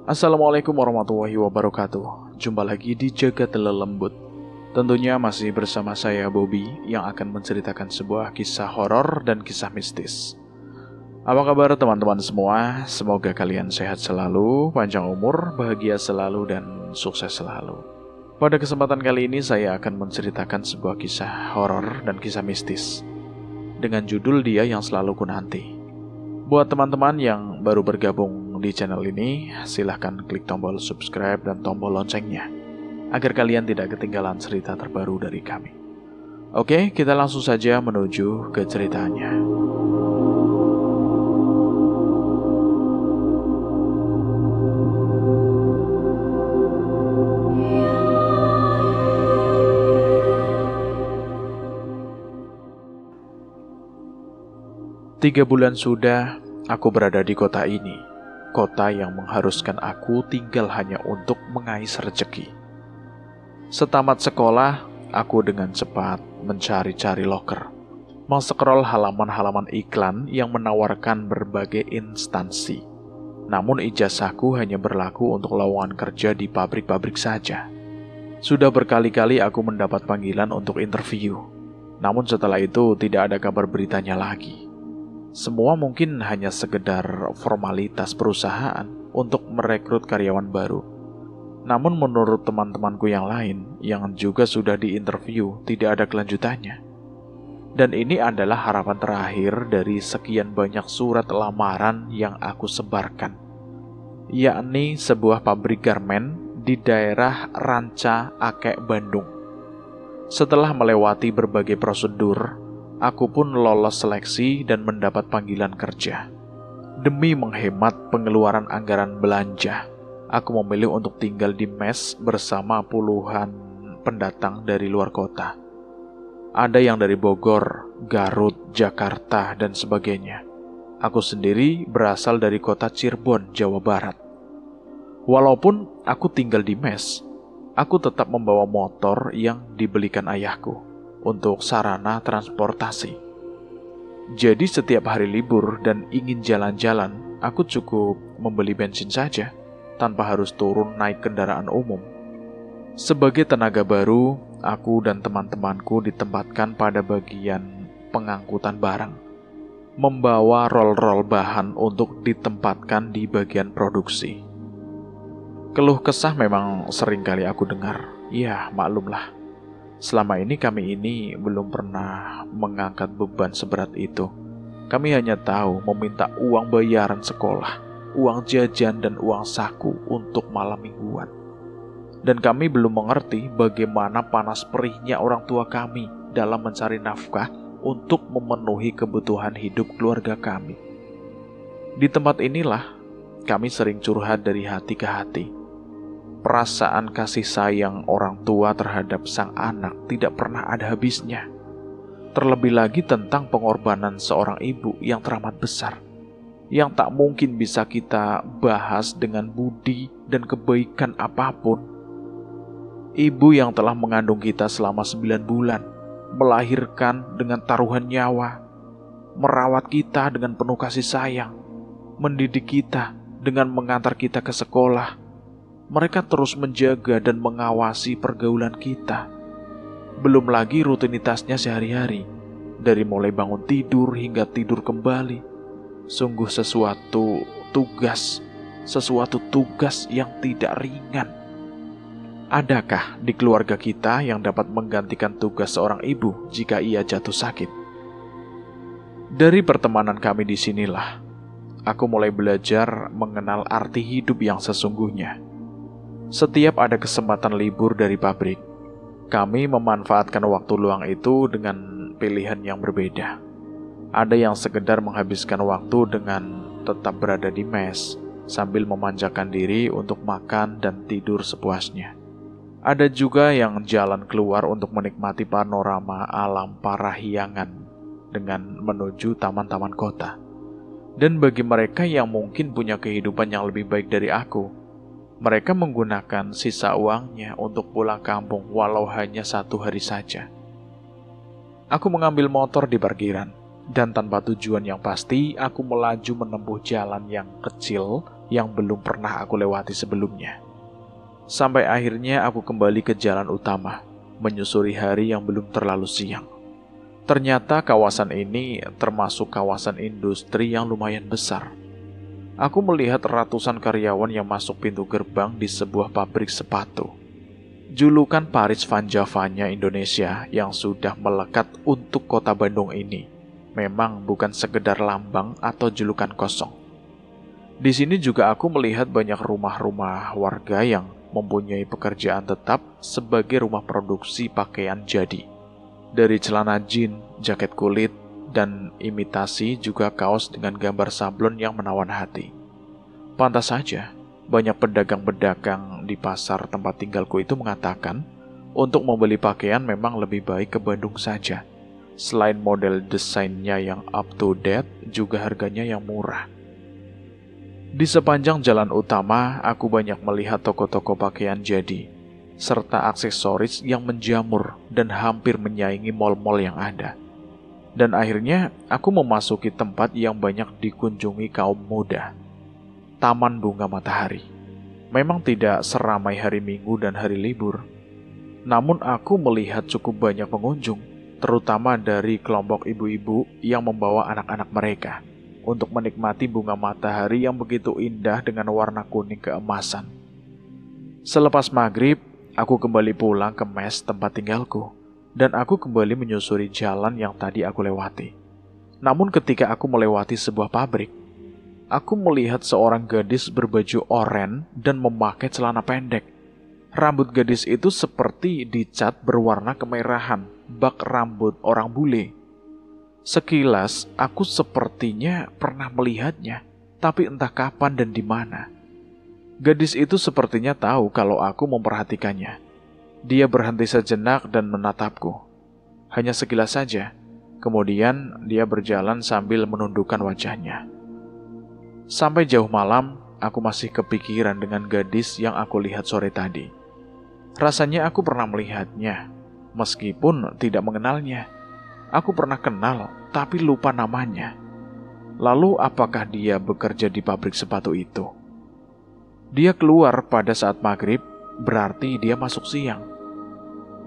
Assalamualaikum warahmatullahi wabarakatuh. Jumpa lagi di Jagat Lelembut. Tentunya masih bersama saya Bobby yang akan menceritakan sebuah kisah horor dan kisah mistis. Apa kabar teman-teman semua? Semoga kalian sehat selalu, panjang umur, bahagia selalu, dan sukses selalu. Pada kesempatan kali ini saya akan menceritakan sebuah kisah horor dan kisah mistis dengan judul Dia Yang Selalu Kunanti. Buat teman-teman yang baru bergabung di channel ini, silahkan klik tombol subscribe dan tombol loncengnya agar kalian tidak ketinggalan cerita terbaru dari kami. Oke, kita langsung saja menuju ke ceritanya. Tiga bulan sudah aku berada di kota ini, kota yang mengharuskan aku tinggal hanya untuk mengais rezeki. Setamat sekolah, aku dengan cepat mencari-cari loker, meng-scroll halaman-halaman iklan yang menawarkan berbagai instansi. Namun ijazahku hanya berlaku untuk lowongan kerja di pabrik-pabrik saja. Sudah berkali-kali aku mendapat panggilan untuk interview, namun setelah itu tidak ada kabar beritanya lagi. Semua mungkin hanya sekedar formalitas perusahaan untuk merekrut karyawan baru. Namun menurut teman-temanku yang lain yang juga sudah diinterview, tidak ada kelanjutannya. Dan ini adalah harapan terakhir dari sekian banyak surat lamaran yang aku sebarkan, yakni sebuah pabrik garmen di daerah Ranca Akek, Bandung. Setelah melewati berbagai prosedur, aku pun lolos seleksi dan mendapat panggilan kerja. Demi menghemat pengeluaran anggaran belanja, aku memilih untuk tinggal di mes bersama puluhan pendatang dari luar kota. Ada yang dari Bogor, Garut, Jakarta, dan sebagainya. Aku sendiri berasal dari kota Cirebon, Jawa Barat. Walaupun aku tinggal di mes, aku tetap membawa motor yang dibelikan ayahku untuk sarana transportasi. Jadi setiap hari libur dan ingin jalan-jalan, aku cukup membeli bensin saja, tanpa harus turun naik kendaraan umum. Sebagai tenaga baru, aku dan teman-temanku ditempatkan pada bagian pengangkutan barang, membawa rol-rol bahan untuk ditempatkan di bagian produksi. Keluh kesah memang sering kali aku dengar. Ya, maklumlah. Selama ini kami belum pernah mengangkat beban seberat itu. Kami hanya tahu meminta uang bayaran sekolah, uang jajan, dan uang saku untuk malam mingguan. Dan kami belum mengerti bagaimana panas perihnya orang tua kami dalam mencari nafkah untuk memenuhi kebutuhan hidup keluarga kami. Di tempat inilah kami sering curhat dari hati ke hati. Perasaan kasih sayang orang tua terhadap sang anak tidak pernah ada habisnya. Terlebih lagi tentang pengorbanan seorang ibu yang teramat besar, yang tak mungkin bisa kita bahas dengan budi dan kebaikan apapun. Ibu yang telah mengandung kita selama 9 bulan, melahirkan dengan taruhan nyawa, merawat kita dengan penuh kasih sayang, mendidik kita dengan mengantar kita ke sekolah. Mereka terus menjaga dan mengawasi pergaulan kita. Belum lagi rutinitasnya sehari-hari, dari mulai bangun tidur hingga tidur kembali. Sungguh sesuatu tugas yang tidak ringan. Adakah di keluarga kita yang dapat menggantikan tugas seorang ibu jika ia jatuh sakit? Dari pertemanan kami di sinilah, aku mulai belajar mengenal arti hidup yang sesungguhnya. Setiap ada kesempatan libur dari pabrik, kami memanfaatkan waktu luang itu dengan pilihan yang berbeda. Ada yang sekedar menghabiskan waktu dengan tetap berada di mes, sambil memanjakan diri untuk makan dan tidur sepuasnya. Ada juga yang jalan keluar untuk menikmati panorama alam Parahyangan dengan menuju taman-taman kota. Dan bagi mereka yang mungkin punya kehidupan yang lebih baik dari aku, mereka menggunakan sisa uangnya untuk pulang kampung walau hanya 1 hari saja. Aku mengambil motor di parkiran, dan tanpa tujuan yang pasti, aku melaju menempuh jalan yang kecil yang belum pernah aku lewati sebelumnya. Sampai akhirnya aku kembali ke jalan utama, menyusuri hari yang belum terlalu siang. Ternyata kawasan ini termasuk kawasan industri yang lumayan besar. Aku melihat ratusan karyawan yang masuk pintu gerbang di sebuah pabrik sepatu. Julukan Paris Van Javanya Indonesia yang sudah melekat untuk kota Bandung ini memang bukan sekedar lambang atau julukan kosong. Di sini juga aku melihat banyak rumah-rumah warga yang mempunyai pekerjaan tetap sebagai rumah produksi pakaian jadi. Dari celana jeans, jaket kulit, dan imitasi juga kaos dengan gambar sablon yang menawan hati. Pantas saja, banyak pedagang-pedagang di pasar tempat tinggalku itu mengatakan untuk membeli pakaian memang lebih baik ke Bandung saja. Selain model desainnya yang up to date, juga harganya yang murah. Di sepanjang jalan utama, aku banyak melihat toko-toko pakaian jadi, serta aksesoris yang menjamur dan hampir menyaingi mal-mal yang ada. Dan akhirnya, aku memasuki tempat yang banyak dikunjungi kaum muda. Taman Bunga Matahari. Memang tidak seramai hari Minggu dan hari libur. Namun aku melihat cukup banyak pengunjung, terutama dari kelompok ibu-ibu yang membawa anak-anak mereka untuk menikmati bunga matahari yang begitu indah dengan warna kuning keemasan. Selepas maghrib, aku kembali pulang ke mes tempat tinggalku, dan aku kembali menyusuri jalan yang tadi aku lewati. Namun ketika aku melewati sebuah pabrik, aku melihat seorang gadis berbaju oranye dan memakai celana pendek. Rambut gadis itu seperti dicat berwarna kemerahan, bak rambut orang bule. Sekilas, aku sepertinya pernah melihatnya, tapi entah kapan dan di mana. Gadis itu sepertinya tahu kalau aku memperhatikannya. Dia berhenti sejenak dan menatapku. Hanya sekilas saja. Kemudian dia berjalan sambil menundukkan wajahnya. Sampai jauh malam, aku masih kepikiran dengan gadis yang aku lihat sore tadi. Rasanya aku pernah melihatnya, meskipun tidak mengenalnya. Aku pernah kenal, tapi lupa namanya. Lalu apakah dia bekerja di pabrik sepatu itu? Dia keluar pada saat maghrib, berarti dia masuk siang.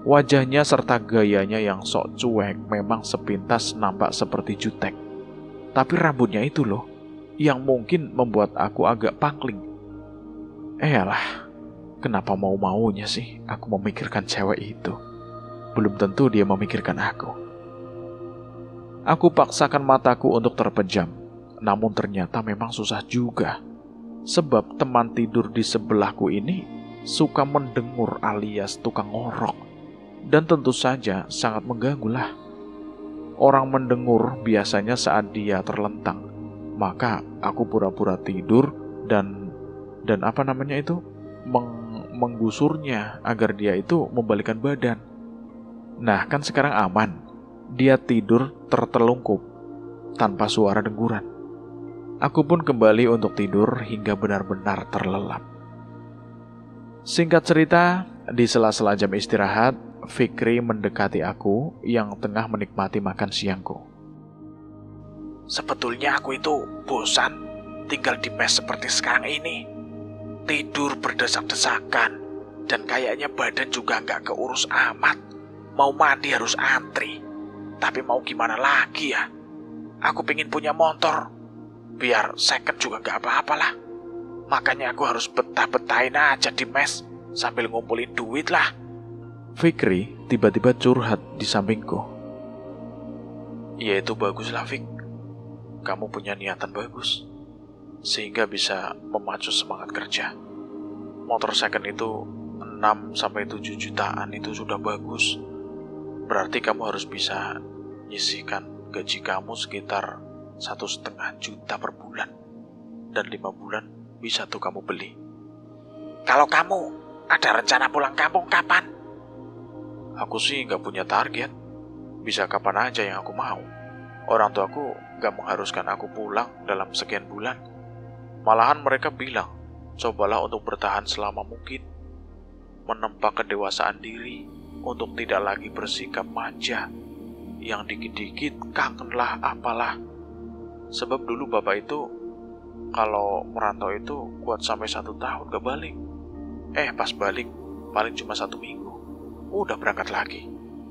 Wajahnya serta gayanya yang sok cuek memang sepintas nampak seperti jutek. Tapi rambutnya itu loh, yang mungkin membuat aku agak pangling. Eyalah, kenapa mau-maunya sih aku memikirkan cewek itu? Belum tentu dia memikirkan aku. Aku paksakan mataku untuk terpejam, namun ternyata memang susah juga. Sebab teman tidur di sebelahku ini suka mendengur alias tukang ngorok. Dan tentu saja sangat mengganggulah. Orang mendengur biasanya saat dia terlentang. Maka aku pura-pura tidur dan menggusurnya agar dia itu membalikkan badan. Nah, kan sekarang aman. Dia tidur tertelungkup tanpa suara dengguran. Aku pun kembali untuk tidur hingga benar-benar terlelap. Singkat cerita, di sela-sela jam istirahat, Fikri mendekati aku yang tengah menikmati makan siangku. Sebetulnya aku itu bosan tinggal di mes seperti sekarang ini. Tidur berdesak-desakan dan kayaknya badan juga nggak keurus amat. Mau mandi harus antri. Tapi mau gimana lagi ya? Aku pengen punya motor. Biar second juga nggak apa-apalah. Makanya aku harus betah-betahin aja di mes sambil ngumpulin duit lah. Fikri tiba-tiba curhat di sampingku. Ya itu baguslah, Fik. Kamu punya niatan bagus, sehingga bisa memacu semangat kerja. Motor second itu 6-7 jutaan itu sudah bagus. Berarti kamu harus bisa nyisihkan gaji kamu sekitar 1,5 juta per bulan. Dan 5 bulan bisa tuh kamu beli. Kalau kamu ada rencana pulang kampung kapan? Aku sih gak punya target. Bisa kapan aja yang aku mau. Orang tuaku gak mengharuskan aku pulang dalam sekian bulan. Malahan mereka bilang, cobalah untuk bertahan selama mungkin. Menempa kedewasaan diri untuk tidak lagi bersikap manja. Yang dikit-dikit kangen lah apalah. Sebab dulu bapak itu kalau merantau itu kuat sampai 1 tahun gak balik. Pas balik paling cuma 1 minggu, udah berangkat lagi.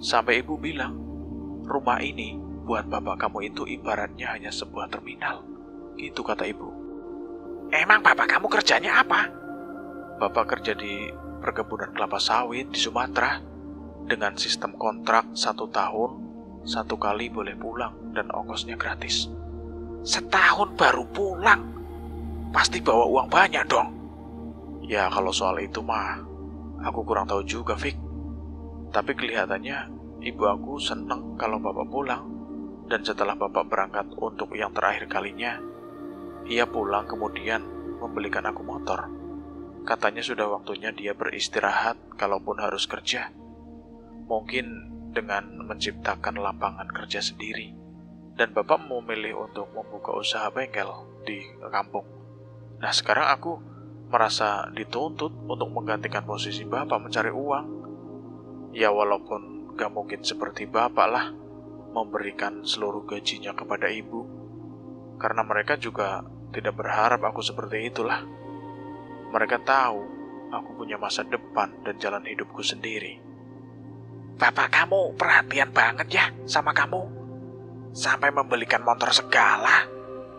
Sampai ibu bilang, rumah ini buat bapak kamu itu ibaratnya hanya sebuah terminal. Gitu kata ibu. Emang bapak kamu kerjanya apa? Bapak kerja di perkebunan kelapa sawit di Sumatera. Dengan sistem kontrak 1 tahun, 1 kali boleh pulang dan ongkosnya gratis. Setahun baru pulang? Pasti bawa uang banyak dong. Ya kalau soal itu mah aku kurang tahu juga, Fik. Tapi kelihatannya ibu aku seneng kalau bapak pulang. Dan setelah bapak berangkat untuk yang terakhir kalinya, ia pulang kemudian membelikan aku motor. Katanya sudah waktunya dia beristirahat kalaupun harus kerja. Mungkin dengan menciptakan lapangan kerja sendiri. Dan bapak memilih untuk membuka usaha bengkel di kampung. Nah sekarang aku merasa dituntut untuk menggantikan posisi bapak mencari uang. Ya walaupun gak mungkin seperti bapak lah, memberikan seluruh gajinya kepada ibu. Karena mereka juga tidak berharap aku seperti itulah. Mereka tahu aku punya masa depan dan jalan hidupku sendiri. Bapak kamu perhatian banget ya sama kamu. Sampai membelikan motor segala.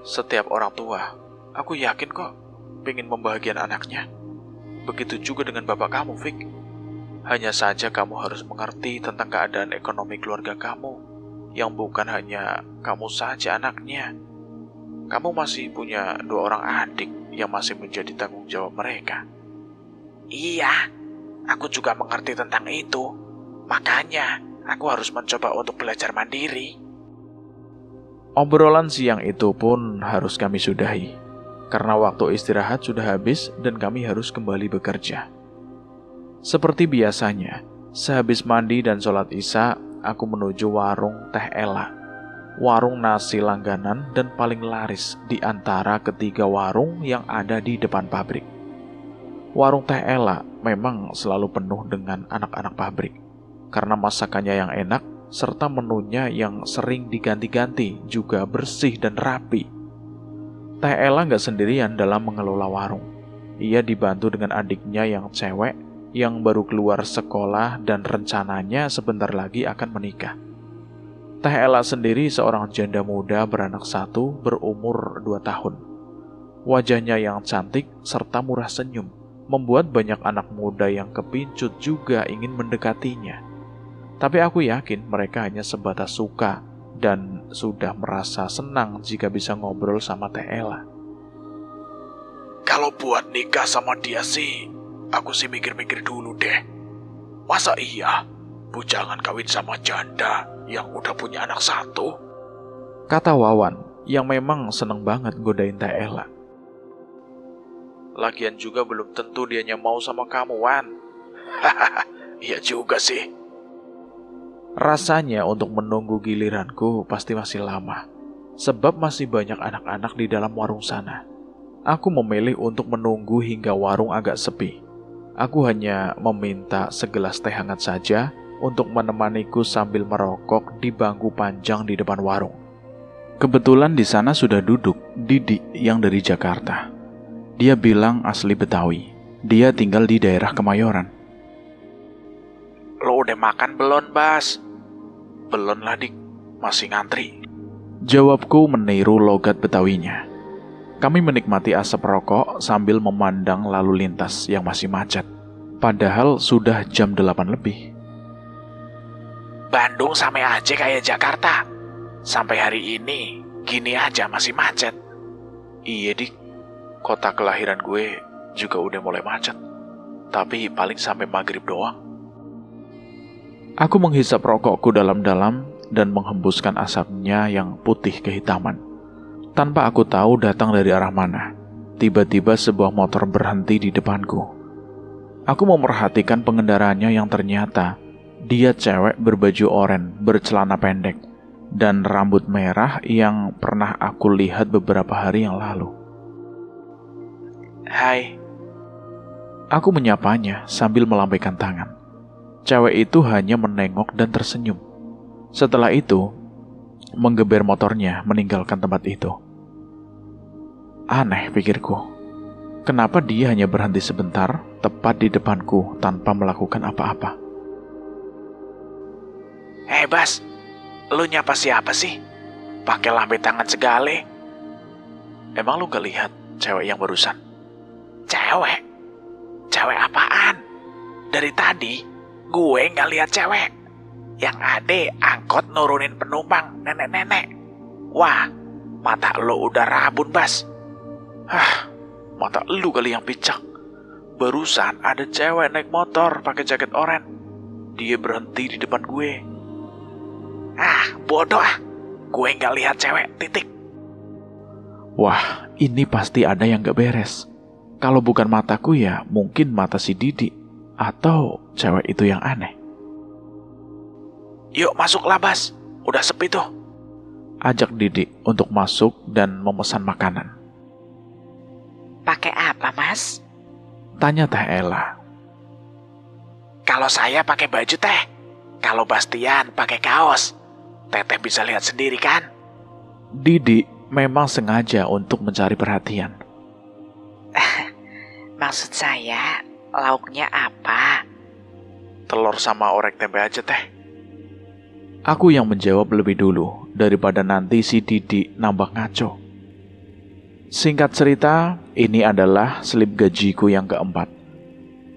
Setiap orang tua, aku yakin kok pengen membahagiakan anaknya. Begitu juga dengan bapak kamu, Fik. Hanya saja kamu harus mengerti tentang keadaan ekonomi keluarga kamu, yang bukan hanya kamu saja anaknya. Kamu masih punya 2 orang adik yang masih menjadi tanggung jawab mereka. Iya, aku juga mengerti tentang itu. Makanya, aku harus mencoba untuk belajar mandiri. Obrolan siang itu pun harus kami sudahi, karena waktu istirahat sudah habis dan kami harus kembali bekerja. Seperti biasanya, sehabis mandi dan sholat isya, aku menuju warung Teh Ela, warung nasi langganan dan paling laris di antara ketiga warung yang ada di depan pabrik. Warung Teh Ela memang selalu penuh dengan anak-anak pabrik, karena masakannya yang enak, serta menunya yang sering diganti-ganti juga bersih dan rapi. Teh Ela gak sendirian dalam mengelola warung. Ia dibantu dengan adiknya yang cewek, yang baru keluar sekolah dan rencananya sebentar lagi akan menikah. Teh Ela sendiri seorang janda muda beranak 1 berumur 2 tahun. Wajahnya yang cantik serta murah senyum membuat banyak anak muda yang kepincut juga ingin mendekatinya. Tapi aku yakin mereka hanya sebatas suka dan sudah merasa senang jika bisa ngobrol sama Teh Ela. Kalau buat nikah sama dia sih, aku sih mikir-mikir dulu deh. Masa iya, bujangan kawin sama janda yang udah punya anak 1? Kata Wawan, yang memang seneng banget godain Teh Ela. Lagian juga belum tentu dianya mau sama kamu, Wan. Hahaha, iya juga sih. Rasanya untuk menunggu giliranku pasti masih lama, sebab masih banyak anak-anak di dalam warung sana. Aku memilih untuk menunggu hingga warung agak sepi. Aku hanya meminta segelas teh hangat saja untuk menemaniku sambil merokok di bangku panjang di depan warung. Kebetulan di sana sudah duduk Didi yang dari Jakarta. Dia bilang asli Betawi. Dia tinggal di daerah Kemayoran. Lo udah makan belum, Bas? Belum lah, Dik. Masih ngantri. Jawabku meniru logat Betawinya. Kami menikmati asap rokok sambil memandang lalu lintas yang masih macet. Padahal sudah jam 8 lebih. Bandung sama aja kayak Jakarta. Sampai hari ini, gini aja masih macet. Iya, Dik. Kota kelahiran gue juga udah mulai macet. Tapi paling sampai maghrib doang. Aku menghisap rokokku dalam-dalam dan menghembuskan asapnya yang putih kehitaman. Tanpa aku tahu datang dari arah mana, tiba-tiba sebuah motor berhenti di depanku. Aku memerhatikan pengendaranya yang ternyata dia cewek berbaju oranye, bercelana pendek, dan rambut merah yang pernah aku lihat beberapa hari yang lalu. Hai. Aku menyapanya sambil melambaikan tangan. Cewek itu hanya menengok dan tersenyum. Setelah itu, menggeber motornya meninggalkan tempat itu. Aneh, pikirku. Kenapa dia hanya berhenti sebentar, tepat di depanku, tanpa melakukan apa-apa? Hei Bas, lu nyapa siapa sih? Pakai lambe tangan segale. Emang lu gak lihat cewek yang barusan? Cewek? Cewek apaan? Dari tadi, gue gak lihat cewek. Yang ada angkot nurunin penumpang, nenek-nenek. Wah, mata lu udah rabun, Bas. Mata lu kali yang picak. Barusan ada cewek naik motor pakai jaket oranye. Dia berhenti di depan gue. Bodoh ah. Gue gak lihat cewek, titik. Wah, ini pasti ada yang gak beres. Kalau bukan mataku ya mungkin mata si Didi. Atau cewek itu yang aneh. Yuk masuklah Bas, udah sepi tuh. Ajak Didi untuk masuk dan memesan makanan. Pakai apa, Mas? Tanya Teh Ella. Kalau saya pakai baju Teh. Kalau Bastian pakai kaos. Teteh bisa lihat sendiri kan? Didi memang sengaja untuk mencari perhatian. Maksud saya, lauknya apa? Telur sama orek tempe aja Teh. Aku yang menjawab lebih dulu daripada nanti si Didi nambah ngaco. Singkat cerita, ini adalah slip gajiku yang keempat.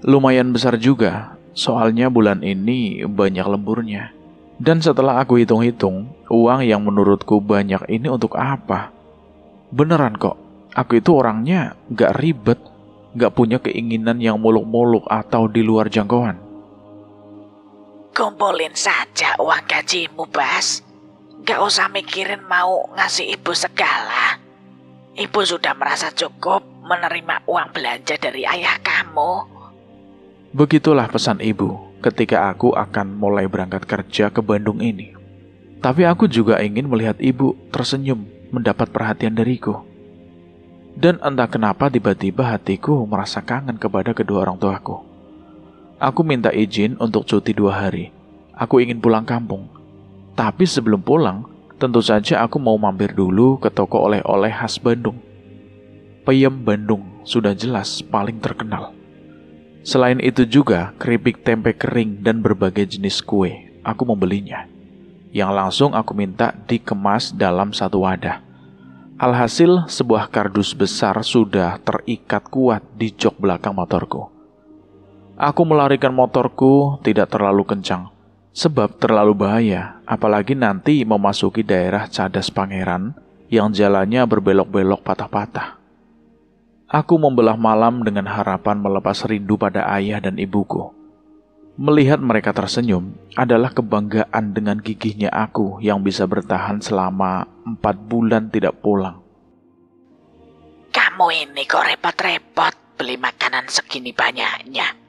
Lumayan besar juga, soalnya bulan ini banyak lemburnya. Dan setelah aku hitung-hitung, uang yang menurutku banyak ini untuk apa? Beneran kok, aku itu orangnya gak ribet, gak punya keinginan yang muluk-muluk atau di luar jangkauan. Kumpulin saja uang gajimu, Bas. Gak usah mikirin mau ngasih ibu segala. Ibu sudah merasa cukup menerima uang belanja dari ayah kamu. Begitulah pesan ibu ketika aku akan mulai berangkat kerja ke Bandung ini. Tapi aku juga ingin melihat ibu tersenyum mendapat perhatian dariku. Dan entah kenapa tiba-tiba hatiku merasa kangen kepada kedua orang tuaku. Aku minta izin untuk cuti 2 hari. Aku ingin pulang kampung. Tapi sebelum pulang, tentu saja aku mau mampir dulu ke toko oleh-oleh khas Bandung. Peyem Bandung sudah jelas paling terkenal. Selain itu juga keripik tempe kering dan berbagai jenis kue, aku membelinya. Yang langsung aku minta dikemas dalam satu wadah. Alhasil sebuah kardus besar sudah terikat kuat di jok belakang motorku. Aku melarikan motorku tidak terlalu kencang, sebab terlalu bahaya, apalagi nanti memasuki daerah Cadas Pangeran yang jalannya berbelok-belok patah-patah. Aku membelah malam dengan harapan melepas rindu pada ayah dan ibuku. Melihat mereka tersenyum adalah kebanggaan dengan gigihnya aku yang bisa bertahan selama 4 bulan tidak pulang. Kamu ini kok repot-repot beli makanan segini banyaknya.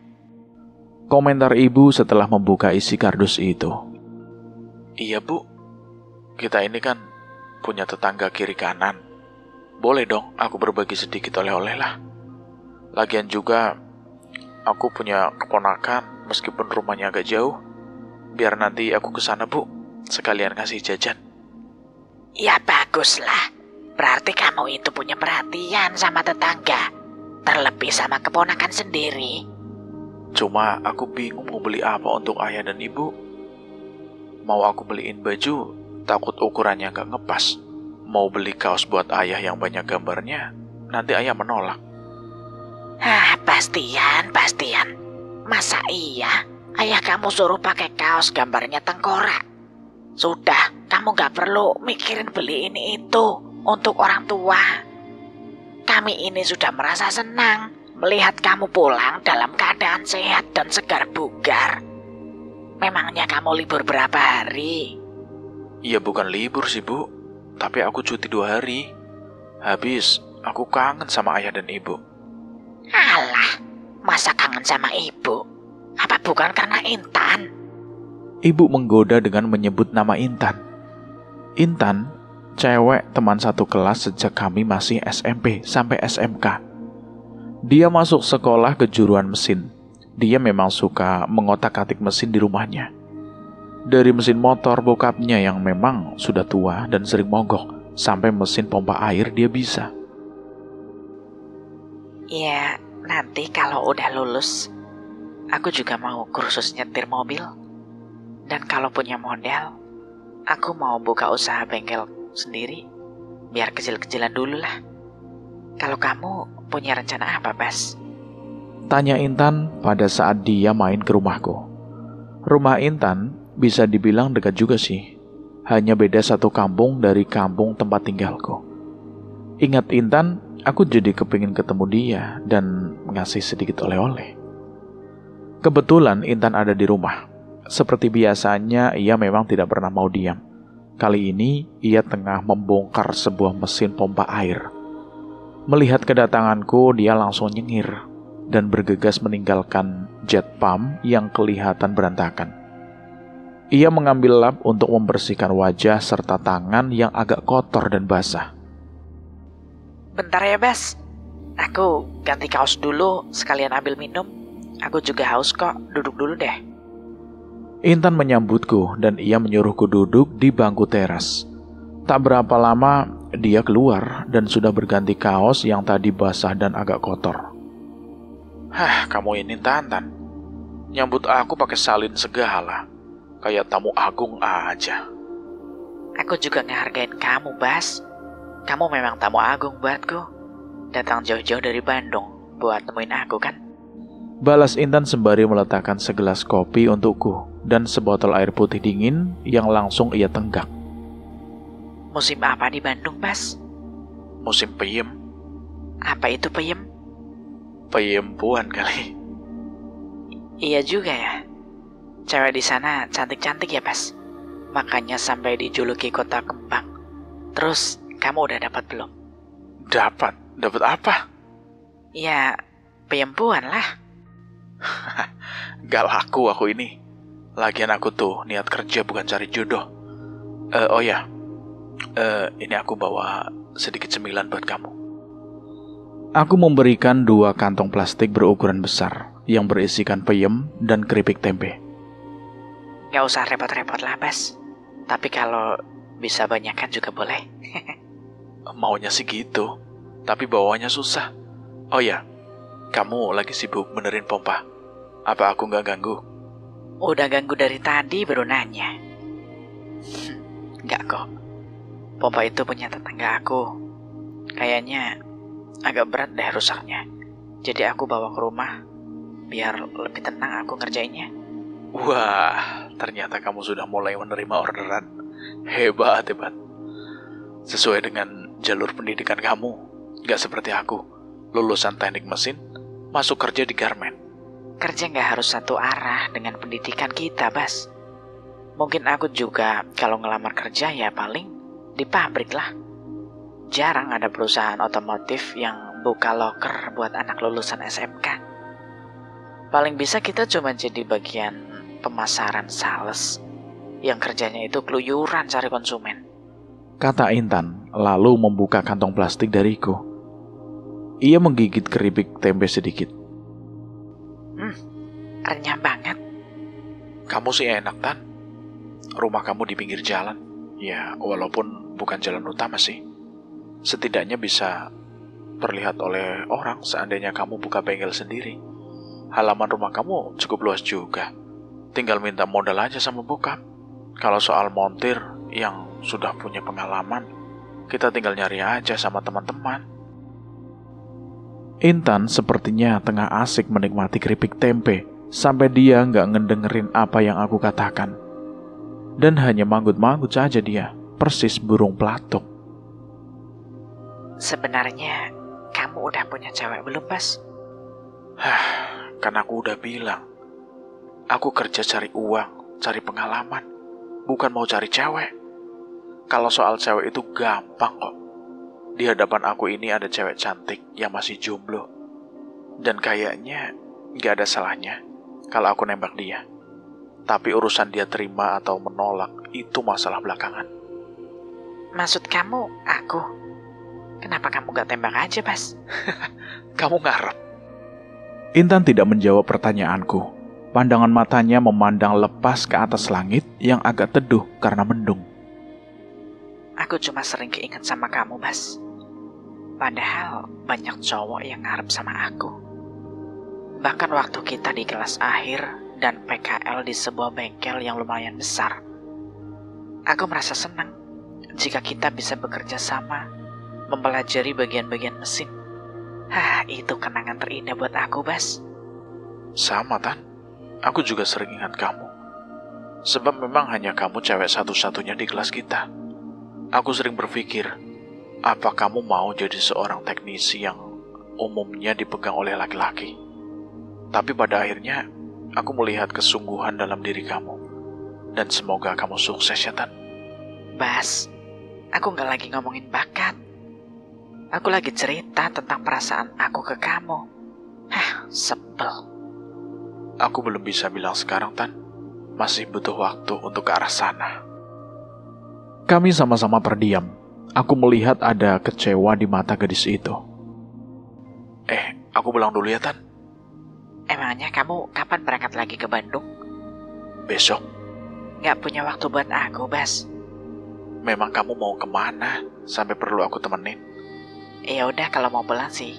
Komentar ibu setelah membuka isi kardus itu. Iya Bu, kita ini kan punya tetangga kiri kanan. Boleh dong aku berbagi sedikit oleh-oleh lah. Lagian juga aku punya keponakan meskipun rumahnya agak jauh. Biar nanti aku kesana Bu, sekalian kasih jajan. Ya baguslah, berarti kamu itu punya perhatian sama tetangga. Terlebih sama keponakan sendiri. Cuma aku bingung mau beli apa untuk ayah dan ibu. Mau aku beliin baju, takut ukurannya gak ngepas. Mau beli kaos buat ayah yang banyak gambarnya, nanti ayah menolak. Bastian. Masa iya ayah kamu suruh pakai kaos gambarnya tengkorak? Sudah, kamu gak perlu mikirin beli ini itu untuk orang tua. Kami ini sudah merasa senang melihat kamu pulang dalam keadaan sehat dan segar bugar. Memangnya kamu libur berapa hari? Ya bukan libur sih Bu, tapi aku cuti 2 hari. Habis, aku kangen sama ayah dan ibu. Alah, masa kangen sama ibu? Apa bukan karena Intan? Ibu menggoda dengan menyebut nama Intan. Intan, cewek teman satu kelas sejak kami masih SMP sampai SMK. Dia masuk sekolah kejuruan mesin. Dia memang suka mengotak-atik mesin di rumahnya. Dari mesin motor bokapnya yang memang sudah tua dan sering mogok, sampai mesin pompa air dia bisa. Ya, nanti kalau udah lulus, aku juga mau kursus nyetir mobil. Dan kalau punya modal, aku mau buka usaha bengkel sendiri, biar kecil-kecilan dulu lah. Kalau kamu punya rencana apa, Bas? Tanya Intan pada saat dia main ke rumahku. Rumah Intan bisa dibilang dekat juga sih. Hanya beda satu kampung dari kampung tempat tinggalku. Ingat Intan, aku jadi kepingin ketemu dia dan ngasih sedikit oleh-oleh. Kebetulan Intan ada di rumah. Seperti biasanya, ia memang tidak pernah mau diam. Kali ini, ia tengah membongkar sebuah mesin pompa air. Melihat kedatanganku, dia langsung nyengir dan bergegas meninggalkan jet pump yang kelihatan berantakan. Ia mengambil lap untuk membersihkan wajah serta tangan yang agak kotor dan basah. Bentar ya, Bas. Aku ganti kaos dulu, sekalian ambil minum. Aku juga haus kok, duduk dulu deh. Intan menyambutku dan ia menyuruhku duduk di bangku teras. Tak berapa lama, dia keluar dan sudah berganti kaos yang tadi basah dan agak kotor. Kamu ini Tantan. Nyambut aku pakai salin segala. Kayak tamu agung aja. Aku juga ngehargain kamu, Bas. Kamu memang tamu agung buatku. Datang jauh-jauh dari Bandung buat nemuin aku kan? Balas Intan sembari meletakkan segelas kopi untukku dan sebotol air putih dingin yang langsung ia tenggak. Musim apa di Bandung, Bas? Musim peyem. Apa itu peyem? Peyempuan kali. Iya juga ya. Cewek di sana cantik-cantik ya, Bas. Makanya sampai dijuluki kota kembang. Terus, kamu udah dapat belum? Dapat apa? Ya, peyempuan lah. Gak laku aku ini. Lagian aku tuh niat kerja bukan cari jodoh. Ini aku bawa sedikit cemilan buat kamu. Aku memberikan 2 kantong plastik berukuran besar yang berisikan peyem dan keripik tempe. Gak usah repot-repot lah, Bas. Tapi kalau bisa banyakan juga boleh. Maunya sih gitu, tapi bawanya susah. Oh ya, kamu lagi sibuk benerin pompa. Apa aku gak ganggu? Udah ganggu dari tadi baru nanya. Enggak kok. Pompa itu punya tetangga aku. Kayaknya agak berat deh rusaknya. Jadi aku bawa ke rumah biar lebih tenang aku ngerjainnya. Wah, ternyata kamu sudah mulai menerima orderan. Hebat. Sesuai dengan jalur pendidikan kamu. Gak seperti aku, lulusan teknik mesin, masuk kerja di garmen. Kerja gak harus satu arah dengan pendidikan kita, Bas. Mungkin aku juga kalau ngelamar kerja ya paling di pabrik lah. Jarang ada perusahaan otomotif yang buka loker buat anak lulusan SMK. Paling bisa kita cuma jadi bagian pemasaran sales yang kerjanya itu keluyuran cari konsumen. Kata Intan, lalu membuka kantong plastik dariku. Ia menggigit keripik tempe sedikit. Renyah banget. Kamu sih enak, Tan. Rumah kamu di pinggir jalan. Ya, walaupun bukan jalan utama sih. Setidaknya bisa terlihat oleh orang seandainya kamu buka bengkel sendiri. Halaman rumah kamu cukup luas juga. Tinggal minta modal aja sama bokap. Kalau soal montir yang sudah punya pengalaman, kita tinggal nyari aja sama teman-teman. Intan sepertinya tengah asik menikmati keripik tempe sampai dia nggak ngedengerin apa yang aku katakan. Dan hanya manggut-manggut saja dia, persis burung pelatuk. Sebenarnya kamu udah punya cewek belum, Bas? Kan aku udah bilang, aku kerja cari uang, cari pengalaman, bukan mau cari cewek. Kalau soal cewek itu gampang kok. Di hadapan aku ini ada cewek cantik yang masih jomblo. Dan kayaknya gak ada salahnya kalau aku nembak dia. Tapi urusan dia terima atau menolak itu masalah belakangan. Maksud kamu aku? Kenapa kamu gak tembak aja, Bas? Kamu ngarep. Intan tidak menjawab pertanyaanku. Pandangan matanya memandang lepas ke atas langit yang agak teduh karena mendung. Aku cuma sering keinget sama kamu, Bas. Padahal banyak cowok yang ngarep sama aku. Bahkan waktu kita di kelas akhir dan PKL di sebuah bengkel yang lumayan besar, aku merasa senang jika kita bisa bekerja sama, mempelajari bagian-bagian mesin. Itu kenangan terindah buat aku, Bas. Sama, Tan. Aku juga sering ingat kamu. Sebab memang hanya kamu cewek satu-satunya di kelas kita. Aku sering berpikir, apa kamu mau jadi seorang teknisi yang umumnya dipegang oleh laki-laki? Tapi pada akhirnya, aku melihat kesungguhan dalam diri kamu. Dan semoga kamu sukses ya, Tan. Bas, aku gak lagi ngomongin bakat. Aku lagi cerita tentang perasaan aku ke kamu. Sebel. Aku belum bisa bilang sekarang, Tan. Masih butuh waktu untuk ke arah sana. Kami sama-sama terdiam. Aku melihat ada kecewa di mata gadis itu. Aku pulang dulu ya, Tan. Emangnya kamu kapan berangkat lagi ke Bandung? Besok. Gak punya waktu buat aku, Bas. Memang kamu mau kemana sampai perlu aku temenin? Ya udah, kalau mau pulang sih,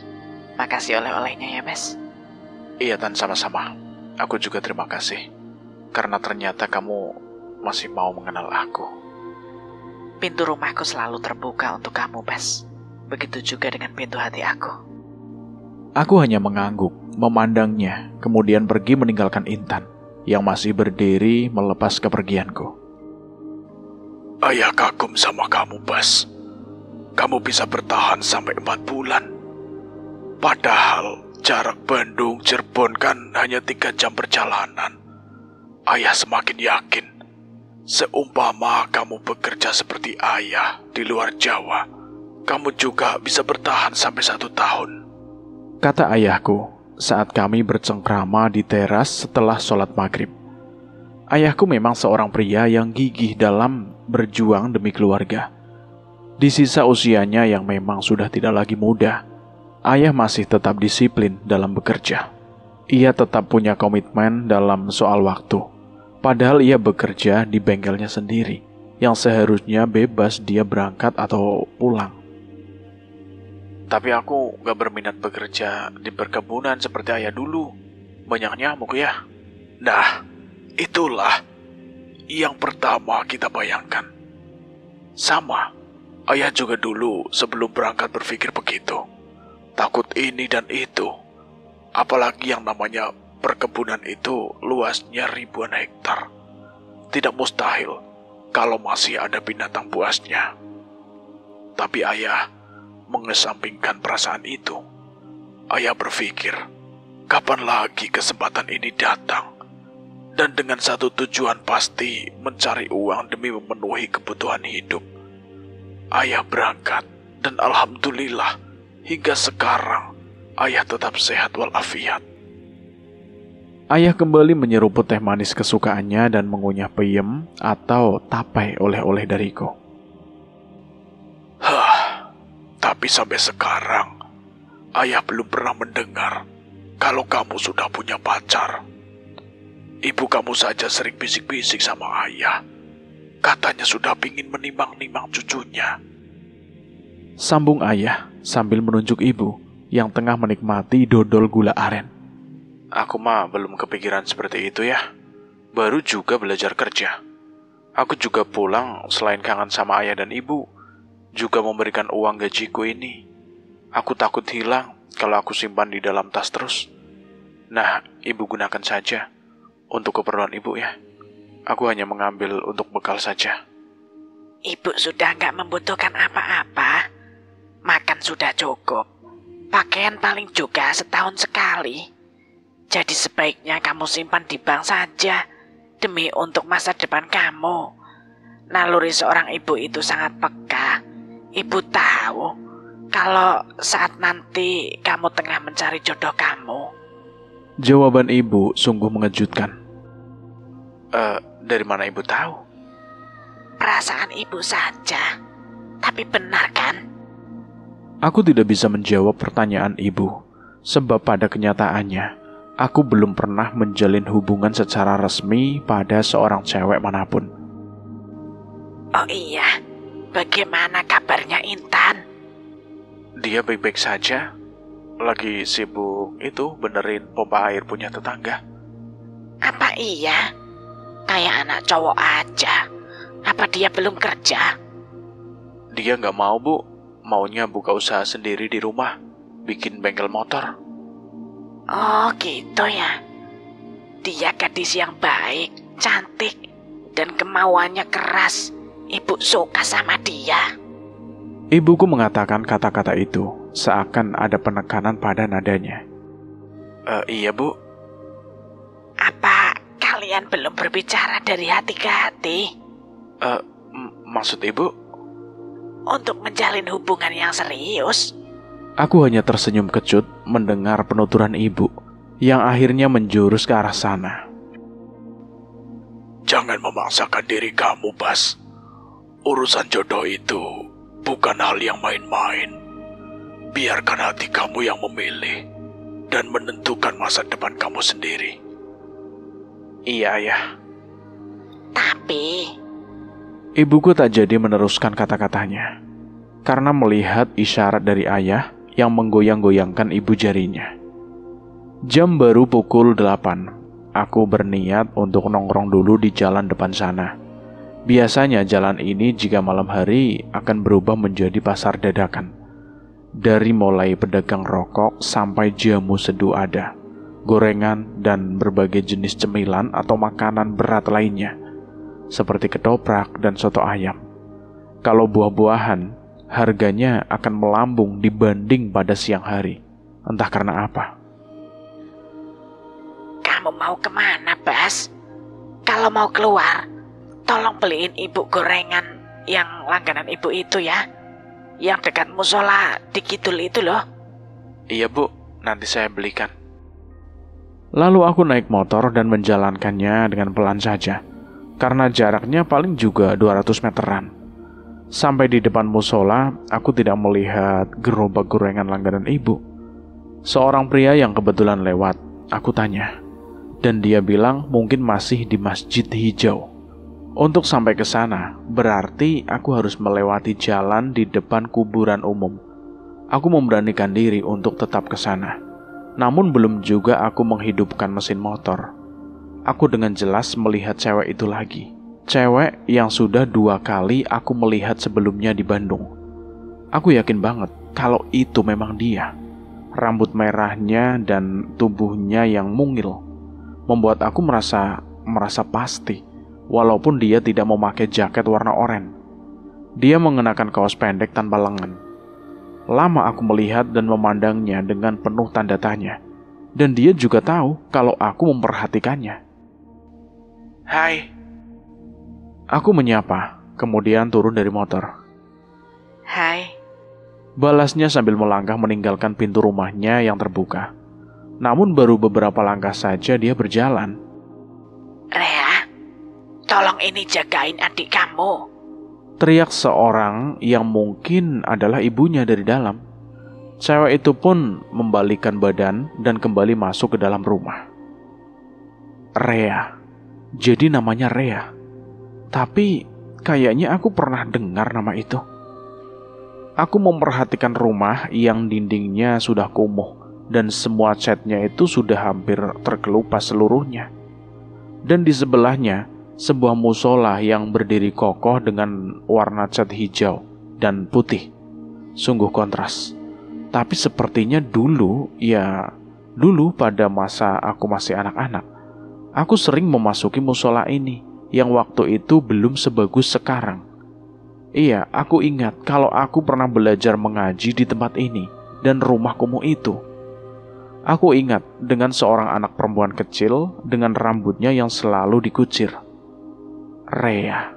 makasih oleh-olehnya ya, Bas. Iya, Tan, sama-sama. Aku juga terima kasih. Karena ternyata kamu masih mau mengenal aku. Pintu rumahku selalu terbuka untuk kamu, Bas. Begitu juga dengan pintu hati aku. Aku hanya mengangguk, memandangnya, kemudian pergi meninggalkan Intan, yang masih berdiri melepas kepergianku. Ayah kagum sama kamu, Bas. Kamu bisa bertahan sampai 4 bulan. Padahal jarak Bandung Cirebon kan hanya 3 jam perjalanan. Ayah semakin yakin, seumpama kamu bekerja seperti ayah di luar Jawa, kamu juga bisa bertahan sampai 1 tahun. Kata ayahku saat kami bercengkrama di teras setelah sholat maghrib. Ayahku memang seorang pria yang gigih dalam berjuang demi keluarga. Di sisa usianya yang memang sudah tidak lagi muda, ayah masih tetap disiplin dalam bekerja. Ia tetap punya komitmen dalam soal waktu. Padahal ia bekerja di bengkelnya sendiri, yang seharusnya bebas dia berangkat atau pulang. Tapi aku gak berminat bekerja di perkebunan seperti ayah dulu. Banyak nyamuk ya. Nah, itulah yang pertama kita bayangkan. Sama, ayah juga dulu sebelum berangkat berpikir begitu. Takut ini dan itu. Apalagi yang namanya perkebunan itu luasnya ribuan hektar. Tidak mustahil kalau masih ada binatang buasnya. Tapi ayah mengesampingkan perasaan itu. Ayah berpikir, kapan lagi kesempatan ini datang? Dan dengan satu tujuan pasti, mencari uang demi memenuhi kebutuhan hidup. Ayah berangkat, dan alhamdulillah, hingga sekarang, ayah tetap sehat walafiat. Ayah kembali menyeruput teh manis kesukaannya dan mengunyah peyem atau tapai oleh-oleh dariku. Tapi sampai sekarang, ayah belum pernah mendengar kalau kamu sudah punya pacar. Ibu kamu saja sering bisik-bisik sama ayah. Katanya sudah pingin menimang-nimang cucunya. Sambung ayah sambil menunjuk ibu yang tengah menikmati dodol gula aren. Aku mah belum kepikiran seperti itu ya. Baru juga belajar kerja. Aku juga pulang selain kangen sama ayah dan ibu, juga memberikan uang gajiku ini. Aku takut hilang kalau aku simpan di dalam tas terus. Nah, ibu gunakan saja untuk keperluan ibu ya. Aku hanya mengambil untuk bekal saja. Ibu sudah gak membutuhkan apa-apa. Makan sudah cukup. Pakaian paling juga setahun sekali. Jadi sebaiknya kamu simpan di bank saja, demi untuk masa depan kamu. Naluri seorang ibu itu sangat peka. Ibu tahu kalau saat nanti kamu tengah mencari jodoh kamu. Jawaban ibu sungguh mengejutkan. Dari mana ibu tahu? Perasaan ibu saja. Tapi benar kan? Aku tidak bisa menjawab pertanyaan ibu, sebab pada kenyataannya, aku belum pernah menjalin hubungan secara resmi pada seorang cewek manapun. Oh iya, bagaimana kabarnya Intan? Dia baik-baik saja. Lagi sibuk itu benerin pompa air punya tetangga. Apa iya? Kayak anak cowok aja. Apa dia belum kerja? Dia nggak mau, Bu. Maunya buka usaha sendiri di rumah, bikin bengkel motor. Oh gitu ya. Dia gadis yang baik, cantik, dan kemauannya keras. Ibu suka sama dia. Ibuku mengatakan kata-kata itu seakan ada penekanan pada nadanya. Iya, Bu. Apa kalian belum berbicara dari hati ke hati? Maksud Ibu? Untuk menjalin hubungan yang serius? Aku hanya tersenyum kecut mendengar penuturan ibu yang akhirnya menjurus ke arah sana. Jangan memaksakan diri kamu, Bas. Urusan jodoh itu bukan hal yang main-main. Biarkan hati kamu yang memilih dan menentukan masa depan kamu sendiri. Iya, Ayah. Tapi Ibuku tak jadi meneruskan kata-katanya karena melihat isyarat dari ayah yang menggoyang-goyangkan ibu jarinya. Jam baru pukul 8. Aku berniat untuk nongkrong dulu di jalan depan sana. Biasanya jalan ini jika malam hari akan berubah menjadi pasar dadakan. Dari mulai pedagang rokok sampai jamu seduh ada, gorengan dan berbagai jenis cemilan atau makanan berat lainnya, seperti ketoprak dan soto ayam. Kalau buah-buahan, harganya akan melambung dibanding pada siang hari. Entah karena apa. kamu mau kemana, Bas? Kalau mau keluar, tolong beliin ibu gorengan yang langganan ibu itu ya. Yang dekat musola di Kidul itu loh. Iya, Bu. Nanti saya belikan. Lalu aku naik motor dan menjalankannya dengan pelan saja, karena jaraknya paling juga 200 meteran. Sampai di depan musola, aku tidak melihat gerobak gorengan langganan ibu. Seorang pria yang kebetulan lewat, aku tanya. Dan dia bilang mungkin masih di Masjid Hijau. Untuk sampai ke sana, berarti aku harus melewati jalan di depan kuburan umum. Aku memberanikan diri untuk tetap ke sana. Namun belum juga aku menghidupkan mesin motor. Aku dengan jelas melihat cewek itu lagi. Cewek yang sudah 2 kali aku melihat sebelumnya di Bandung. Aku yakin banget kalau itu memang dia. Rambut merahnya dan tubuhnya yang mungil membuat aku merasa pasti, walaupun dia tidak memakai jaket warna oranye. Dia mengenakan kaos pendek tanpa lengan. Lama aku melihat dan memandangnya dengan penuh tanda tanya. Dan dia juga tahu kalau aku memperhatikannya. Hai. Aku menyapa, kemudian turun dari motor. Hai. Balasnya sambil melangkah meninggalkan pintu rumahnya yang terbuka. Namun baru beberapa langkah saja dia berjalan. Rea, tolong ini jagain adik kamu. Teriak seorang yang mungkin adalah ibunya dari dalam. Cewek itu pun membalikkan badan dan kembali masuk ke dalam rumah. Rea. Jadi namanya Rea. Tapi kayaknya aku pernah dengar nama itu. Aku memperhatikan rumah yang dindingnya sudah kumuh dan semua catnya itu sudah hampir terkelupas seluruhnya. Dan di sebelahnya sebuah musola yang berdiri kokoh dengan warna cat hijau dan putih. Sungguh kontras. Tapi sepertinya dulu pada masa aku masih anak-anak, aku sering memasuki musola ini yang waktu itu belum sebagus sekarang. Iya, aku ingat kalau aku pernah belajar mengaji di tempat ini dan rumah kumuh itu. Aku ingat dengan seorang anak perempuan kecil dengan rambutnya yang selalu dikucir. Rea.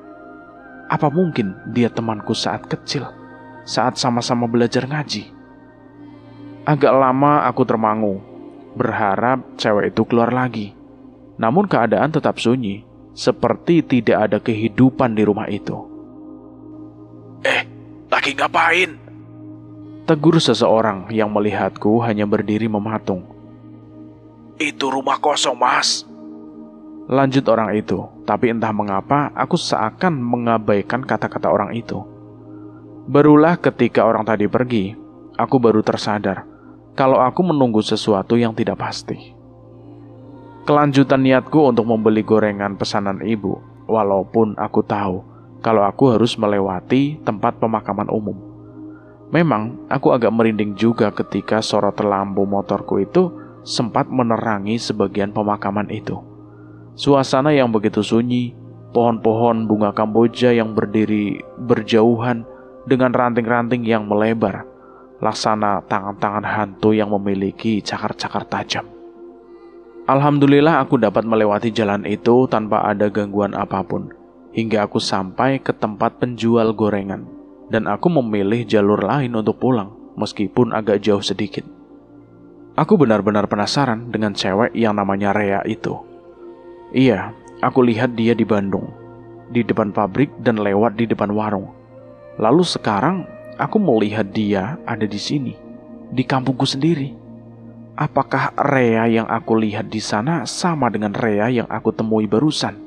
Apa mungkin dia temanku saat kecil, saat sama-sama belajar ngaji? Agak lama aku termangu, berharap cewek itu keluar lagi. Namun keadaan tetap sunyi, seperti tidak ada kehidupan di rumah itu. Lagi ngapain? Tegur seseorang yang melihatku hanya berdiri mematung. Itu rumah kosong, Mas. Lanjut orang itu, tapi entah mengapa aku seakan mengabaikan kata-kata orang itu. Barulah ketika orang tadi pergi, aku baru tersadar kalau aku menunggu sesuatu yang tidak pasti. Kelanjutan niatku untuk membeli gorengan pesanan ibu, walaupun aku tahu kalau aku harus melewati tempat pemakaman umum. Memang aku agak merinding juga ketika sorot lampu motorku itu sempat menerangi sebagian pemakaman itu. Suasana yang begitu sunyi, pohon-pohon bunga Kamboja yang berdiri berjauhan dengan ranting-ranting yang melebar, laksana tangan-tangan hantu yang memiliki cakar-cakar tajam. Alhamdulillah aku dapat melewati jalan itu tanpa ada gangguan apapun, hingga aku sampai ke tempat penjual gorengan, dan aku memilih jalur lain untuk pulang, meskipun agak jauh sedikit. Aku benar-benar penasaran dengan cewek yang namanya Rea itu. Iya, aku lihat dia di Bandung, di depan pabrik dan lewat di depan warung. Lalu sekarang aku melihat dia ada di sini, di kampungku sendiri. Apakah Rea yang aku lihat di sana sama dengan Rea yang aku temui barusan?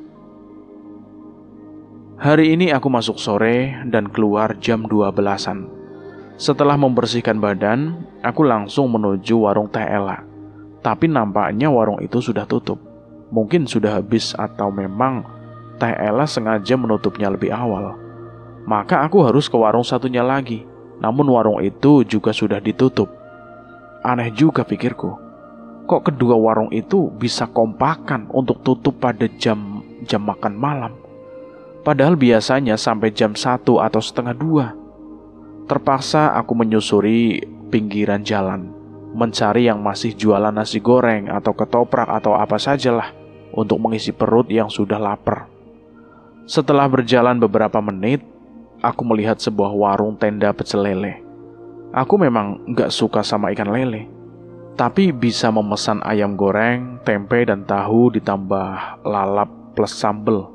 Hari ini aku masuk sore dan keluar jam 12-an. Setelah membersihkan badan, aku langsung menuju warung Teh Ella. Tapi nampaknya warung itu sudah tutup. Mungkin sudah habis atau memang Teh Ella sengaja menutupnya lebih awal. Maka aku harus ke warung satunya lagi. Namun warung itu juga sudah ditutup. Aneh juga pikirku. Kok kedua warung itu bisa kompakan untuk tutup pada jam makan malam? Padahal biasanya sampai jam 1 atau setengah 2. Terpaksa aku menyusuri pinggiran jalan, mencari yang masih jualan nasi goreng atau ketoprak atau apa sajalah untuk mengisi perut yang sudah lapar. Setelah berjalan beberapa menit, aku melihat sebuah warung tenda pecel lele. Aku memang gak suka sama ikan lele, tapi bisa memesan ayam goreng, tempe dan tahu ditambah lalap plus sambel.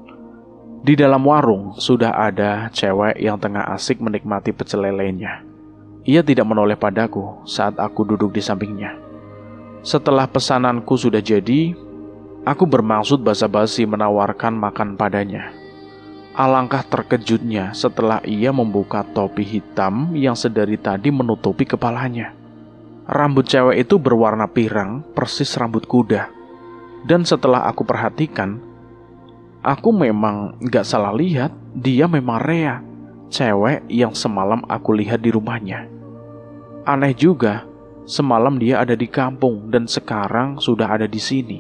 Di dalam warung sudah ada cewek yang tengah asik menikmati pecel lelenya. Ia tidak menoleh padaku saat aku duduk di sampingnya. Setelah pesananku sudah jadi, aku bermaksud basa-basi menawarkan makan padanya. Alangkah terkejutnya setelah ia membuka topi hitam yang sedari tadi menutupi kepalanya. Rambut cewek itu berwarna pirang, persis rambut kuda. Dan setelah aku perhatikan, aku memang gak salah lihat, dia memang Rea, cewek yang semalam aku lihat di rumahnya. Aneh juga, semalam dia ada di kampung dan sekarang sudah ada di sini.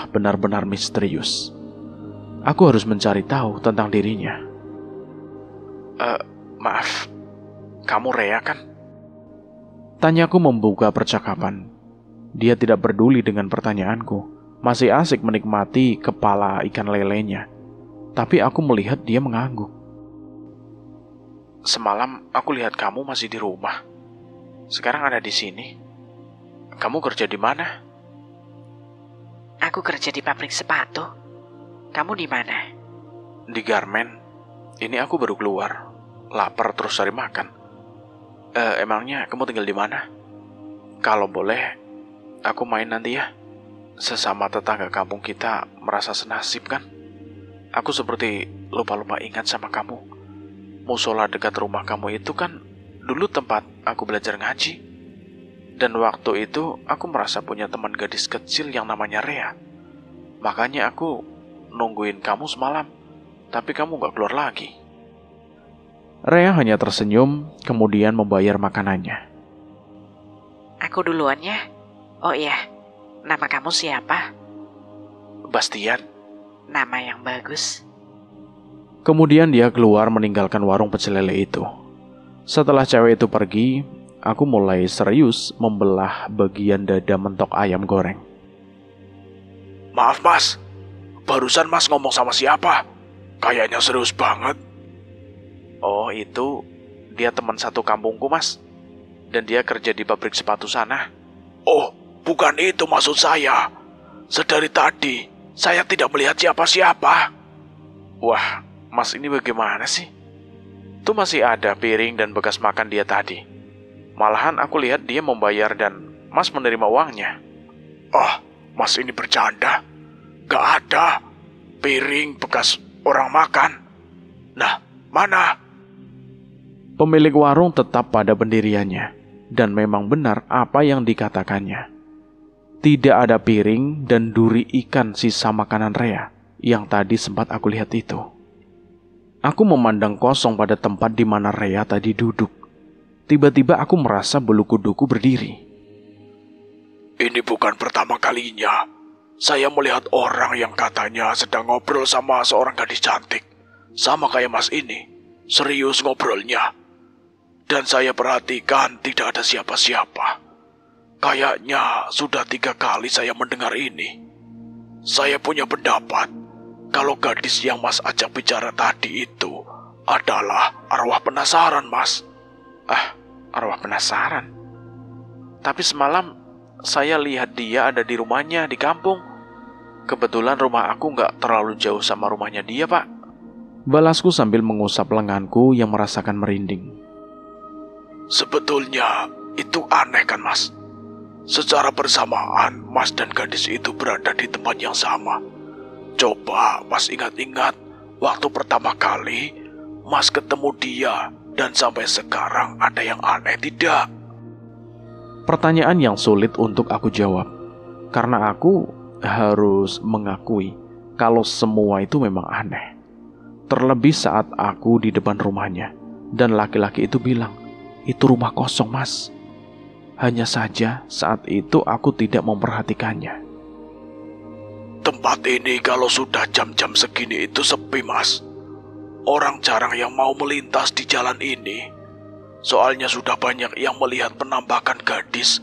Benar-benar misterius. Aku harus mencari tahu tentang dirinya. Maaf, kamu Rea kan? Tanyaku membuka percakapan. Dia tidak peduli dengan pertanyaanku, masih asik menikmati kepala ikan lelenya. Tapi aku melihat dia mengangguk. Semalam aku lihat kamu masih di rumah. Sekarang ada di sini. Kamu kerja di mana? Aku kerja di pabrik sepatu. Kamu di mana? Di garmen. Ini aku baru keluar. Lapar terus cari makan. Emangnya kamu tinggal di mana? Kalau boleh, aku main nanti ya. Sesama tetangga kampung kita merasa senasib kan? Aku seperti lupa-lupa ingat sama kamu. Musola dekat rumah kamu itu kan dulu tempat aku belajar ngaji. Dan waktu itu aku merasa punya teman gadis kecil yang namanya Rea. Makanya aku nungguin kamu semalam, tapi kamu gak keluar lagi. Rea hanya tersenyum, kemudian membayar makanannya. Aku duluan ya. Oh iya, nama kamu siapa? Bastian. Nama yang bagus. Kemudian dia keluar meninggalkan warung pecel lele itu. Setelah cewek itu pergi, aku mulai serius membelah bagian dada mentok ayam goreng. Maaf mas, barusan mas ngomong sama siapa? Kayaknya serius banget. Oh itu, dia teman satu kampungku mas. Dan dia kerja di pabrik sepatu sana. Oh, bukan itu maksud saya. Sedari tadi, saya tidak melihat siapa-siapa. Wah, mas ini bagaimana sih? Tuh masih ada piring dan bekas makan dia tadi. Malahan aku lihat dia membayar dan mas menerima uangnya. Oh, mas ini bercanda. Gak ada piring bekas orang makan. Nah, mana? Pemilik warung tetap pada pendiriannya, dan memang benar apa yang dikatakannya. Tidak ada piring dan duri ikan sisa makanan Rea yang tadi sempat aku lihat itu. Aku memandang kosong pada tempat di mana Rea tadi duduk. Tiba-tiba aku merasa bulu kuduku berdiri. Ini bukan pertama kalinya saya melihat orang yang katanya sedang ngobrol sama seorang gadis cantik. Sama kayak Mas ini, serius ngobrolnya. Dan saya perhatikan tidak ada siapa-siapa. Kayaknya sudah 3 kali saya mendengar ini. Saya punya pendapat kalau gadis yang Mas ajak bicara tadi itu adalah arwah penasaran, Mas. Arwah penasaran? Tapi semalam saya lihat dia ada di rumahnya di kampung. Kebetulan rumah aku nggak terlalu jauh sama rumahnya dia, Pak. Balasku sambil mengusap lenganku yang merasakan merinding. Sebetulnya itu aneh kan, Mas? Secara bersamaan, Mas dan gadis itu berada di tempat yang sama. Coba Mas ingat-ingat, waktu pertama kali Mas ketemu dia dan sampai sekarang ada yang aneh tidak? Pertanyaan yang sulit untuk aku jawab, karena aku harus mengakui kalau semua itu memang aneh. Terlebih saat aku di depan rumahnya, dan laki-laki itu bilang, "Itu rumah kosong, Mas." Hanya saja saat itu aku tidak memperhatikannya. Tempat ini kalau sudah jam-jam segini itu sepi, Mas. Orang jarang yang mau melintas di jalan ini. Soalnya sudah banyak yang melihat penampakan gadis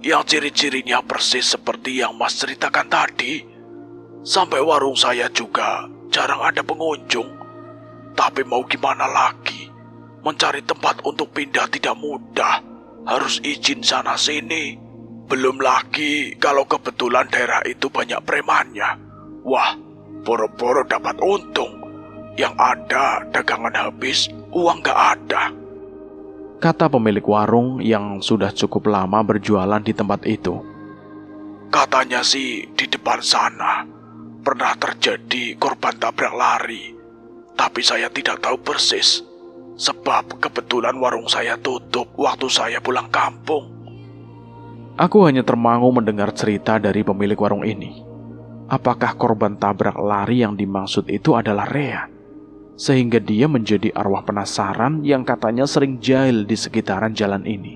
yang ciri-cirinya persis seperti yang Mas ceritakan tadi. Sampai warung saya juga jarang ada pengunjung. Tapi mau gimana lagi? Mencari tempat untuk pindah tidak mudah. Harus izin sana sini. Belum lagi kalau kebetulan daerah itu banyak premannya. Wah, boro-boro dapat untung. Yang ada dagangan habis, uang gak ada. Kata pemilik warung yang sudah cukup lama berjualan di tempat itu. Katanya sih di depan sana pernah terjadi korban tabrak lari. Tapi saya tidak tahu persis. Sebab kebetulan warung saya tutup waktu saya pulang kampung. Aku hanya termangu mendengar cerita dari pemilik warung ini. Apakah korban tabrak lari yang dimaksud itu adalah Rea? Sehingga dia menjadi arwah penasaran yang katanya sering jahil di sekitaran jalan ini.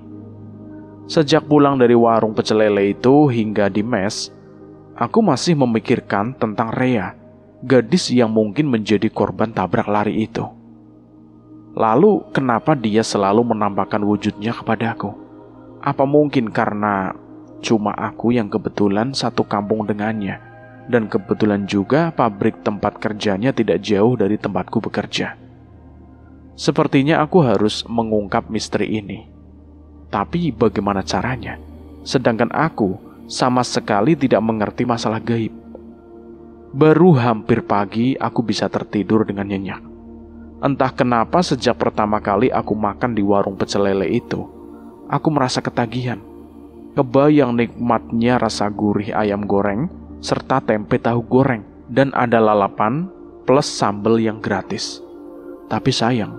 Sejak pulang dari warung pecel lele itu hingga di mes, aku masih memikirkan tentang Rea, gadis yang mungkin menjadi korban tabrak lari itu. Lalu kenapa dia selalu menampakkan wujudnya kepadaku? Apa mungkin karena cuma aku yang kebetulan satu kampung dengannya, dan kebetulan juga pabrik tempat kerjanya tidak jauh dari tempatku bekerja? Sepertinya aku harus mengungkap misteri ini. Tapi bagaimana caranya? Sedangkan aku sama sekali tidak mengerti masalah gaib. Baru hampir pagi aku bisa tertidur dengan nyenyak. Entah kenapa sejak pertama kali aku makan di warung pecel lele itu, aku merasa ketagihan. Kebayang nikmatnya rasa gurih ayam goreng, serta tempe tahu goreng, dan ada lalapan plus sambal yang gratis. Tapi sayang,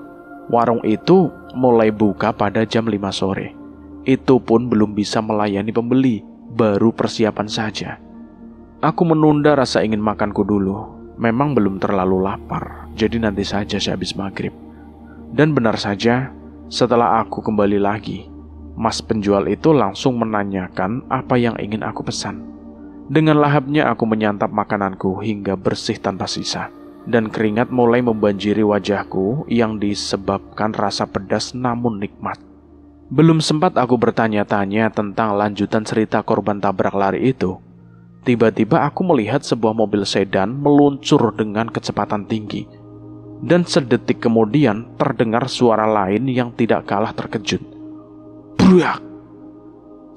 warung itu mulai buka pada jam 5 sore. Itu pun belum bisa melayani pembeli, baru persiapan saja. Aku menunda rasa ingin makanku dulu. Memang belum terlalu lapar, jadi nanti saja sehabis maghrib. Dan benar saja, setelah aku kembali lagi, mas penjual itu langsung menanyakan apa yang ingin aku pesan. Dengan lahapnya aku menyantap makananku hingga bersih tanpa sisa, dan keringat mulai membanjiri wajahku yang disebabkan rasa pedas namun nikmat. Belum sempat aku bertanya-tanya tentang lanjutan cerita korban tabrak lari itu, tiba-tiba aku melihat sebuah mobil sedan meluncur dengan kecepatan tinggi. Dan sedetik kemudian terdengar suara lain yang tidak kalah terkejut. Bruak!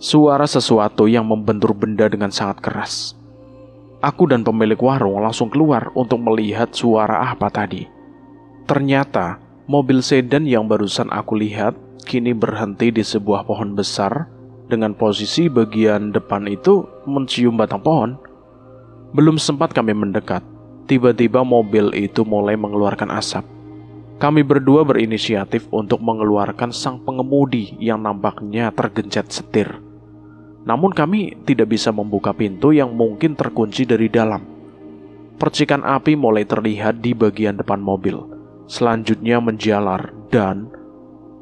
Suara sesuatu yang membentur benda dengan sangat keras. Aku dan pemilik warung langsung keluar untuk melihat suara apa tadi. Ternyata mobil sedan yang barusan aku lihat kini berhenti di sebuah pohon besar dengan posisi bagian depan itu mencium batang pohon. Belum sempat kami mendekat, tiba-tiba mobil itu mulai mengeluarkan asap. Kami berdua berinisiatif untuk mengeluarkan sang pengemudi yang nampaknya tergencet setir. Namun kami tidak bisa membuka pintu yang mungkin terkunci dari dalam. Percikan api mulai terlihat di bagian depan mobil. Selanjutnya menjalar dan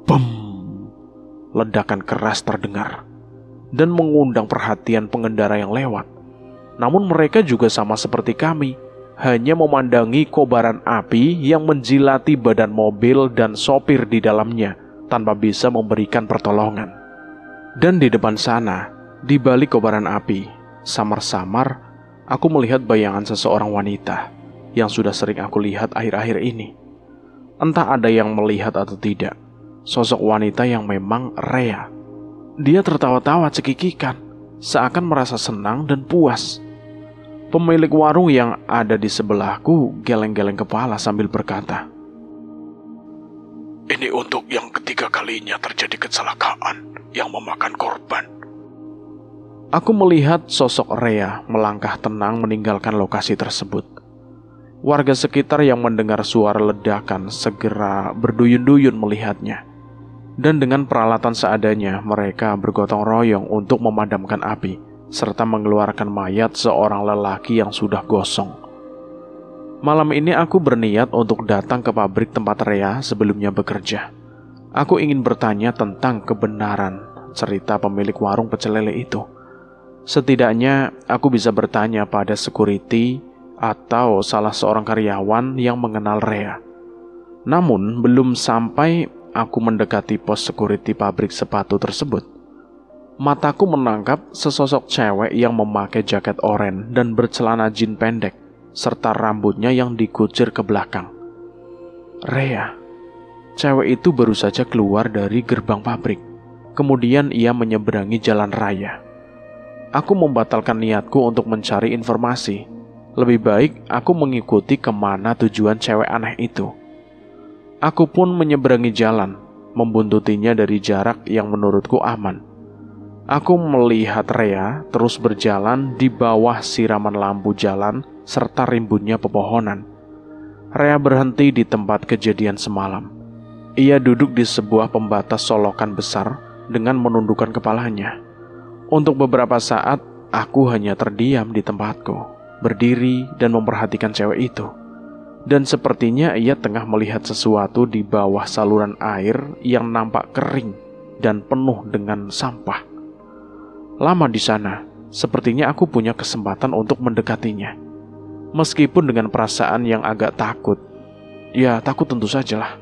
BEM! Ledakan keras terdengar dan mengundang perhatian pengendara yang lewat. Namun mereka juga sama seperti kami, hanya memandangi kobaran api yang menjilati badan mobil dan sopir di dalamnya tanpa bisa memberikan pertolongan. Dan di depan sana, di balik kobaran api, samar-samar aku melihat bayangan seseorang wanita yang sudah sering aku lihat akhir-akhir ini. Entah ada yang melihat atau tidak, sosok wanita yang memang Rea. Dia tertawa-tawa cekikikan, seakan merasa senang dan puas. Pemilik warung yang ada di sebelahku geleng-geleng kepala sambil berkata, "Ini untuk yang ketiga kalinya terjadi kecelakaan yang memakan korban." Aku melihat sosok Rea melangkah tenang meninggalkan lokasi tersebut. Warga sekitar yang mendengar suara ledakan segera berduyun-duyun melihatnya. Dan dengan peralatan seadanya, mereka bergotong royong untuk memadamkan api, serta mengeluarkan mayat seorang lelaki yang sudah gosong. Malam ini aku berniat untuk datang ke pabrik tempat Rea sebelumnya bekerja. Aku ingin bertanya tentang kebenaran cerita pemilik warung pecel lele itu. Setidaknya aku bisa bertanya pada security atau salah seorang karyawan yang mengenal Rea. Namun belum sampai aku mendekati pos security pabrik sepatu tersebut, mataku menangkap sesosok cewek yang memakai jaket oranye dan bercelana jeans pendek, serta rambutnya yang dikucir ke belakang. Rea. Cewek itu baru saja keluar dari gerbang pabrik. Kemudian ia menyeberangi jalan raya. Aku membatalkan niatku untuk mencari informasi. Lebih baik aku mengikuti kemana tujuan cewek aneh itu. Aku pun menyeberangi jalan, membuntutinya dari jarak yang menurutku aman. Aku melihat Rea terus berjalan di bawah siraman lampu jalan serta rimbunnya pepohonan. Rea berhenti di tempat kejadian semalam. Ia duduk di sebuah pembatas solokan besar dengan menundukkan kepalanya. Untuk beberapa saat, aku hanya terdiam di tempatku, berdiri dan memperhatikan cewek itu. Dan sepertinya ia tengah melihat sesuatu di bawah saluran air yang nampak kering dan penuh dengan sampah. Lama di sana, sepertinya aku punya kesempatan untuk mendekatinya. Meskipun dengan perasaan yang agak takut. Ya, takut tentu sajalah.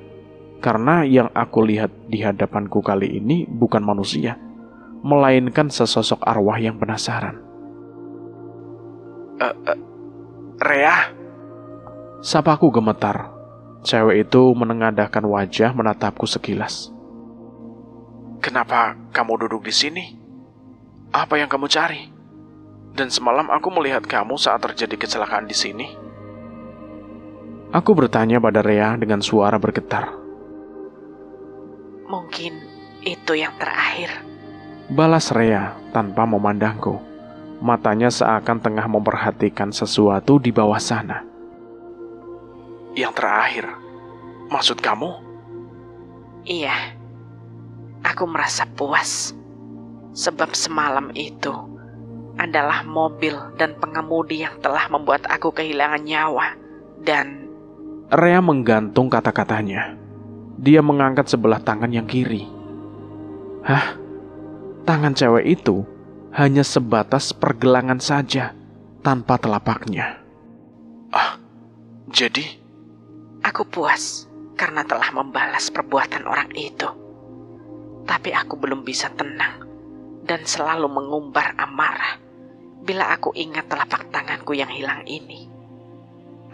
Karena yang aku lihat di hadapanku kali ini bukan manusia, melainkan sesosok arwah yang penasaran. Rea? Sapaku gemetar. Cewek itu menengadahkan wajah menatapku sekilas. "Kenapa kamu duduk di sini? Apa yang kamu cari? Dan semalam aku melihat kamu saat terjadi kecelakaan di sini." Aku bertanya pada Rea dengan suara bergetar. Mungkin itu yang terakhir, Balas Rea tanpa memandangku. Matanya seakan tengah memperhatikan sesuatu di bawah sana. "Yang terakhir? Maksud kamu?" Iya, aku merasa puas. Sebab semalam itu adalah mobil dan pengemudi yang telah membuat aku kehilangan nyawa. Dan Rea menggantung kata-katanya. Dia mengangkat sebelah tangan yang kiri. Hah? Tangan cewek itu hanya sebatas pergelangan saja, tanpa telapaknya. Jadi? aku puas karena telah membalas perbuatan orang itu. Tapi aku belum bisa tenang dan selalu mengumbar amarah bila aku ingat telapak tanganku yang hilang ini.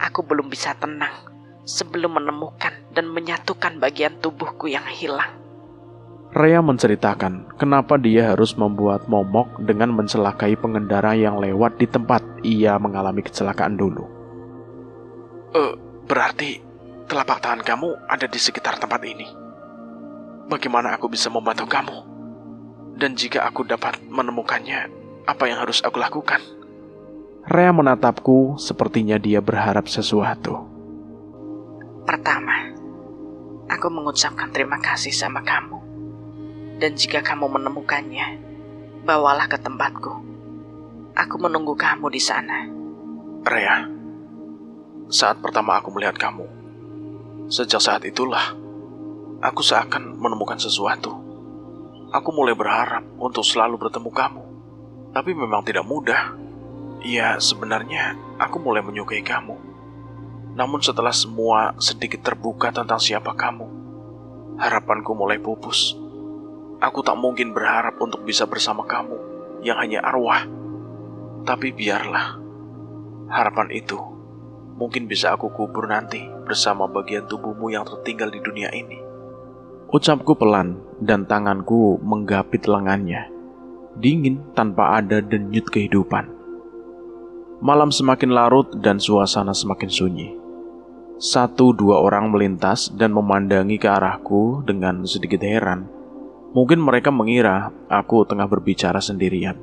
Aku belum bisa tenang sebelum menemukan dan menyatukan bagian tubuhku yang hilang. Rea menceritakan kenapa dia harus membuat momok dengan mencelakai pengendara yang lewat di tempat ia mengalami kecelakaan dulu. Berarti telapak tangan kamu ada di sekitar tempat ini. Bagaimana aku bisa membantu kamu? Dan jika aku dapat menemukannya, apa yang harus aku lakukan? Rea menatapku sepertinya dia berharap sesuatu. Pertama, Aku mengucapkan terima kasih sama kamu. Dan jika kamu menemukannya, bawalah ke tempatku. Aku menunggu kamu di sana. Rea, saat pertama aku melihat kamu, sejak saat itulah aku seakan menemukan sesuatu. Aku mulai berharap untuk selalu bertemu kamu. Tapi memang tidak mudah. Ya, sebenarnya aku mulai menyukai kamu. Namun setelah semua sedikit terbuka tentang siapa kamu, harapanku mulai pupus. Aku tak mungkin berharap untuk bisa bersama kamu yang hanya arwah. Tapi biarlah, harapan itu mungkin bisa aku kubur nanti bersama bagian tubuhmu yang tertinggal di dunia ini. Ucapku pelan dan tanganku menggapit lengannya. Dingin tanpa ada denyut kehidupan. Malam semakin larut dan suasana semakin sunyi. 1-2 orang melintas dan memandangi ke arahku dengan sedikit heran. Mungkin mereka mengira aku tengah berbicara sendirian.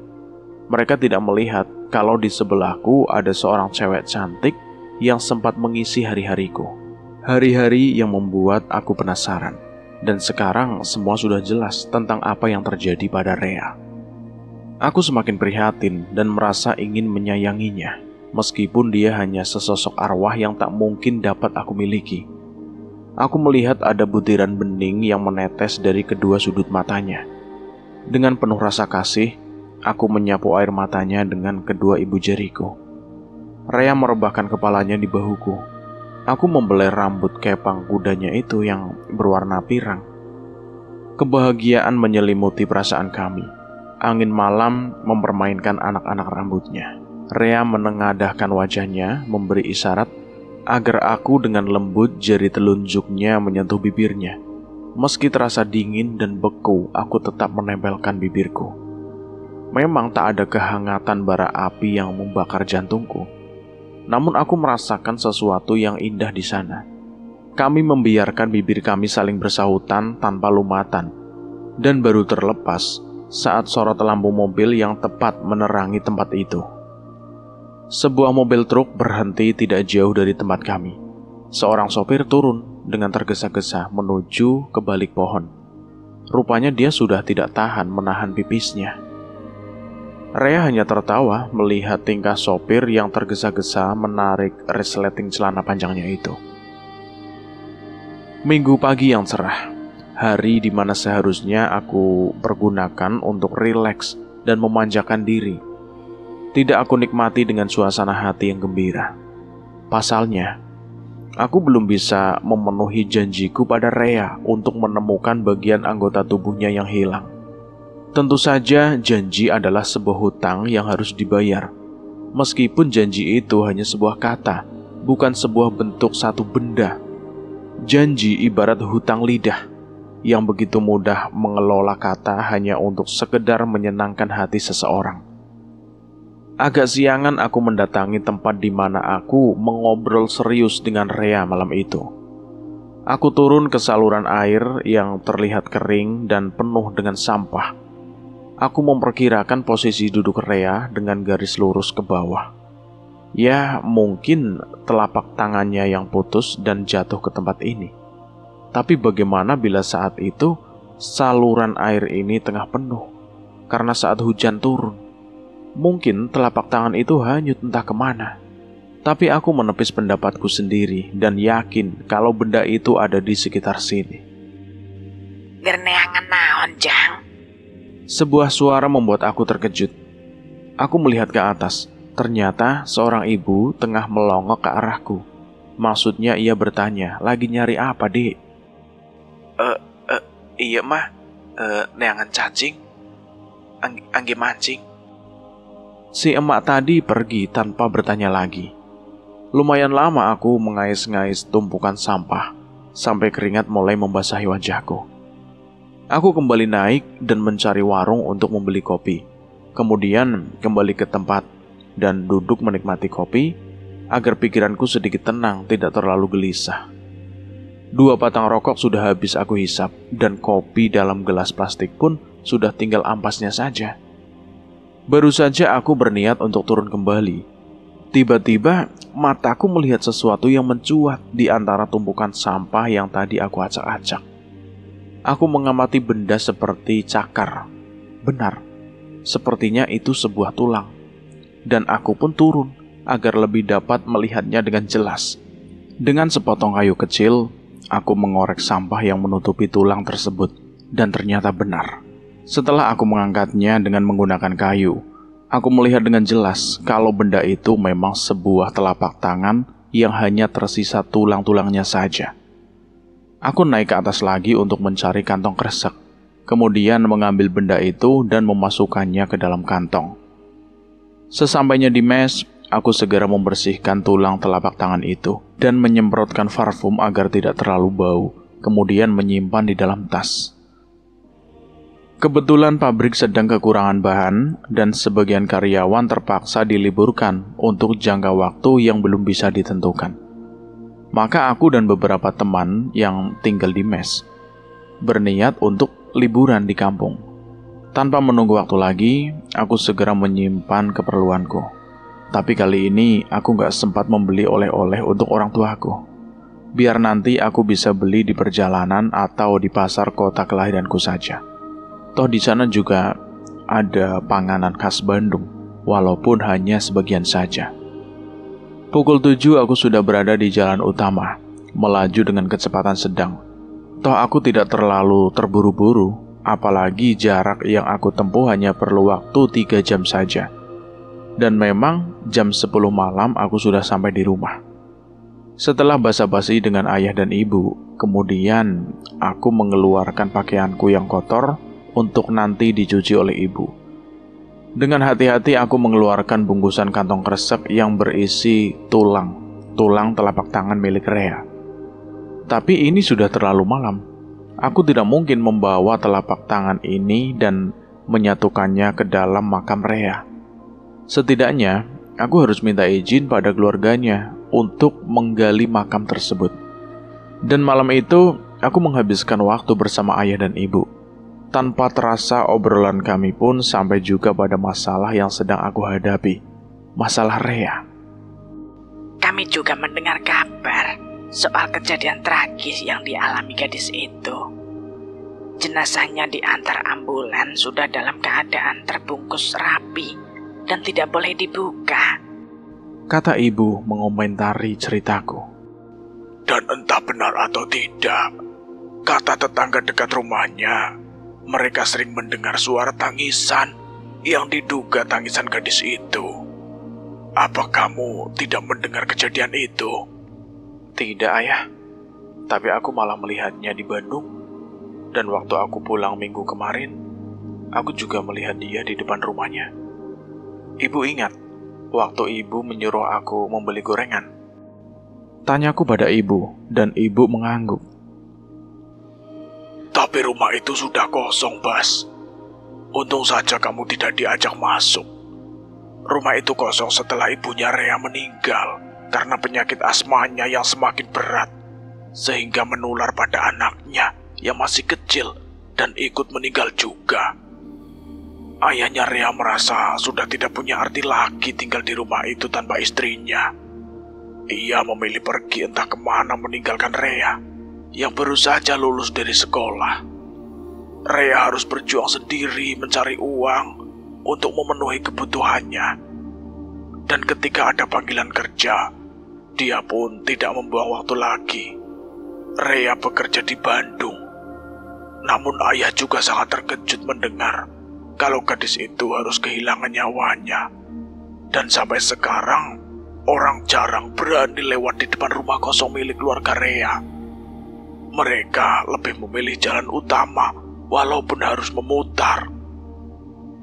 Mereka tidak melihat kalau di sebelahku ada seorang cewek cantik yang sempat mengisi hari-hariku. Hari-hari yang membuat aku penasaran. Dan sekarang semua sudah jelas tentang apa yang terjadi pada Rea. Aku semakin prihatin dan merasa ingin menyayanginya, meskipun dia hanya sesosok arwah yang tak mungkin dapat aku miliki. Aku melihat ada butiran bening yang menetes dari kedua sudut matanya. Dengan penuh rasa kasih, aku menyapu air matanya dengan kedua ibu jariku. Rea merebahkan kepalanya di bahuku. Aku membelai rambut kepang kudanya itu yang berwarna pirang. Kebahagiaan menyelimuti perasaan kami. Angin malam mempermainkan anak-anak rambutnya. Rea menengadahkan wajahnya, memberi isyarat agar aku dengan lembut jari telunjuknya menyentuh bibirnya. Meski terasa dingin dan beku, aku tetap menempelkan bibirku. Memang tak ada kehangatan bara api yang membakar jantungku. Namun aku merasakan sesuatu yang indah di sana. Kami membiarkan bibir kami saling bersahutan tanpa lumatan. Dan baru terlepas saat sorot lampu mobil yang tepat menerangi tempat itu. Sebuah mobil truk berhenti tidak jauh dari tempat kami. Seorang sopir turun dengan tergesa-gesa menuju ke balik pohon. Rupanya dia sudah tidak tahan menahan pipisnya. Rea hanya tertawa melihat tingkah sopir yang tergesa-gesa menarik resleting celana panjangnya itu. Minggu pagi yang cerah, hari di mana seharusnya aku pergunakan untuk rileks dan memanjakan diri, tidak aku nikmati dengan suasana hati yang gembira. Pasalnya, aku belum bisa memenuhi janjiku pada Rea untuk menemukan bagian anggota tubuhnya yang hilang. Tentu saja janji adalah sebuah hutang yang harus dibayar. Meskipun janji itu hanya sebuah kata, bukan sebuah bentuk satu benda. Janji ibarat hutang lidah, yang begitu mudah mengelola kata hanya untuk sekedar menyenangkan hati seseorang. Agak siangan aku mendatangi tempat di mana aku mengobrol serius dengan Rea malam itu. Aku turun ke saluran air yang terlihat kering dan penuh dengan sampah. Aku memperkirakan posisi duduk Rea dengan garis lurus ke bawah. Ya, mungkin telapak tangannya yang putus dan jatuh ke tempat ini. Tapi bagaimana bila saat itu saluran air ini tengah penuh karena saat hujan turun? Mungkin telapak tangan itu hanyut entah kemana. Tapi aku menepis pendapatku sendiri dan yakin kalau benda itu ada di sekitar sini. Gerneangan naon, Jang? Sebuah suara membuat aku terkejut. Aku melihat ke atas. Ternyata seorang ibu tengah melongok ke arahku. Maksudnya ia bertanya, lagi nyari apa, Dek? Iya mah, neangan cacing, angge mancing. Si emak tadi pergi tanpa bertanya lagi. Lumayan lama aku mengais-ngais tumpukan sampah, sampai keringat mulai membasahi wajahku. Aku kembali naik dan mencari warung untuk membeli kopi. Kemudian kembali ke tempat dan duduk menikmati kopi, agar pikiranku sedikit tenang, tidak terlalu gelisah. 2 batang rokok sudah habis aku hisap, dan kopi dalam gelas plastik pun sudah tinggal ampasnya saja. Baru saja aku berniat untuk turun kembali. Tiba-tiba mataku melihat sesuatu yang mencuat di antara tumpukan sampah yang tadi aku acak-acak. Aku mengamati benda seperti cakar. Benar, sepertinya itu sebuah tulang. Dan aku pun turun agar lebih dapat melihatnya dengan jelas. Dengan sepotong kayu kecil, aku mengorek sampah yang menutupi tulang tersebut. Dan ternyata benar. Setelah aku mengangkatnya dengan menggunakan kayu, aku melihat dengan jelas kalau benda itu memang sebuah telapak tangan yang hanya tersisa tulang-tulangnya saja. Aku naik ke atas lagi untuk mencari kantong kresek, kemudian mengambil benda itu dan memasukkannya ke dalam kantong. Sesampainya di mes, aku segera membersihkan tulang telapak tangan itu dan menyemprotkan parfum agar tidak terlalu bau, kemudian menyimpan di dalam tas. Kebetulan pabrik sedang kekurangan bahan dan sebagian karyawan terpaksa diliburkan untuk jangka waktu yang belum bisa ditentukan. Maka aku dan beberapa teman yang tinggal di mes berniat untuk liburan di kampung. Tanpa menunggu waktu lagi, aku segera menyimpan keperluanku. Tapi kali ini aku gak sempat membeli oleh-oleh untuk orang tuaku. Biar nanti aku bisa beli di perjalanan atau di pasar kota kelahiranku saja. Toh di sana juga ada panganan khas Bandung, walaupun hanya sebagian saja. Pukul 7 aku sudah berada di jalan utama, melaju dengan kecepatan sedang. Toh aku tidak terlalu terburu-buru, apalagi jarak yang aku tempuh hanya perlu waktu 3 jam saja. Dan memang jam 10 malam aku sudah sampai di rumah. Setelah basa-basi dengan ayah dan ibu, kemudian aku mengeluarkan pakaianku yang kotor untuk nanti dicuci oleh ibu. Dengan hati-hati aku mengeluarkan bungkusan kantong kresek yang berisi tulang telapak tangan milik Rea. Tapi ini sudah terlalu malam. Aku tidak mungkin membawa telapak tangan ini dan menyatukannya ke dalam makam Rea. Setidaknya, aku harus minta izin pada keluarganya untuk menggali makam tersebut. Dan malam itu, aku menghabiskan waktu bersama ayah dan ibu. Tanpa terasa obrolan kami pun sampai juga pada masalah yang sedang aku hadapi. Masalah Rea. Kami juga mendengar kabar soal kejadian tragis yang dialami gadis itu. Jenazahnya diantar ambulan sudah dalam keadaan terbungkus rapi dan tidak boleh dibuka, kata ibu mengomentari ceritaku. Dan entah benar atau tidak, kata tetangga dekat rumahnya, mereka sering mendengar suara tangisan yang diduga tangisan gadis itu. Apa kamu tidak mendengar kejadian itu? Tidak, ayah. Tapi aku malah melihatnya di Bandung. Dan waktu aku pulang minggu kemarin, aku juga melihat dia di depan rumahnya. Ibu ingat, waktu ibu menyuruh aku membeli gorengan? Tanyaku pada ibu, dan ibu mengangguk. Tapi rumah itu sudah kosong, Bas. Untung saja kamu tidak diajak masuk. Rumah itu kosong setelah ibunya Rea meninggal karena penyakit asmanya yang semakin berat, sehingga menular pada anaknya yang masih kecil dan ikut meninggal juga. Ayahnya Rea merasa sudah tidak punya arti lagi tinggal di rumah itu tanpa istrinya. Ia memilih pergi entah kemana meninggalkan Rea yang baru saja lulus dari sekolah. Rea harus berjuang sendiri mencari uang untuk memenuhi kebutuhannya. Dan ketika ada panggilan kerja, dia pun tidak membuang waktu lagi. Rea bekerja di Bandung. Namun ayah juga sangat terkejut mendengar kalau gadis itu harus kehilangan nyawanya. Dan sampai sekarang, orang jarang berani lewat di depan rumah kosong milik keluarga Rea. Mereka lebih memilih jalan utama walaupun harus memutar.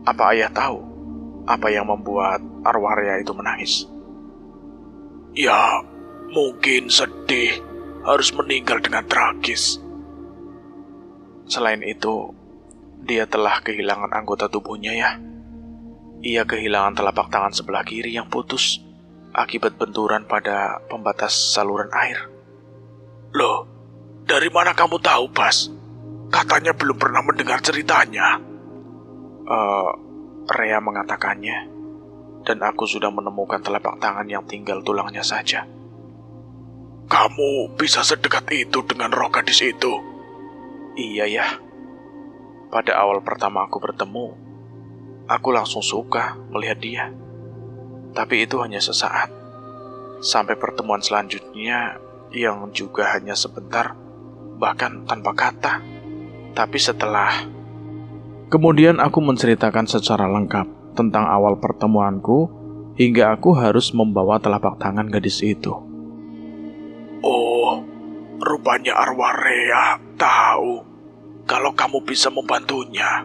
Apa ayah tahu apa yang membuat arwah Rea itu menangis? Ya, mungkin sedih harus meninggal dengan tragis. Selain itu, dia telah kehilangan anggota tubuhnya ya. Ia kehilangan telapak tangan sebelah kiri yang putus akibat benturan pada pembatas saluran air. Loh, dari mana kamu tahu, Bas? Katanya belum pernah mendengar ceritanya. Rea mengatakannya. dan aku sudah menemukan telapak tangan yang tinggal tulangnya saja. Kamu bisa sedekat itu dengan roh gadis itu? Iya ya. Pada awal pertama aku bertemu, aku langsung suka melihat dia. Tapi itu hanya sesaat. Sampai pertemuan selanjutnya yang juga hanya sebentar, bahkan tanpa kata. Tapi setelah... Kemudian aku menceritakan secara lengkap tentang awal pertemuanku hingga aku harus membawa telapak tangan gadis itu. Oh, rupanya arwah Rea tahu kalau kamu bisa membantunya.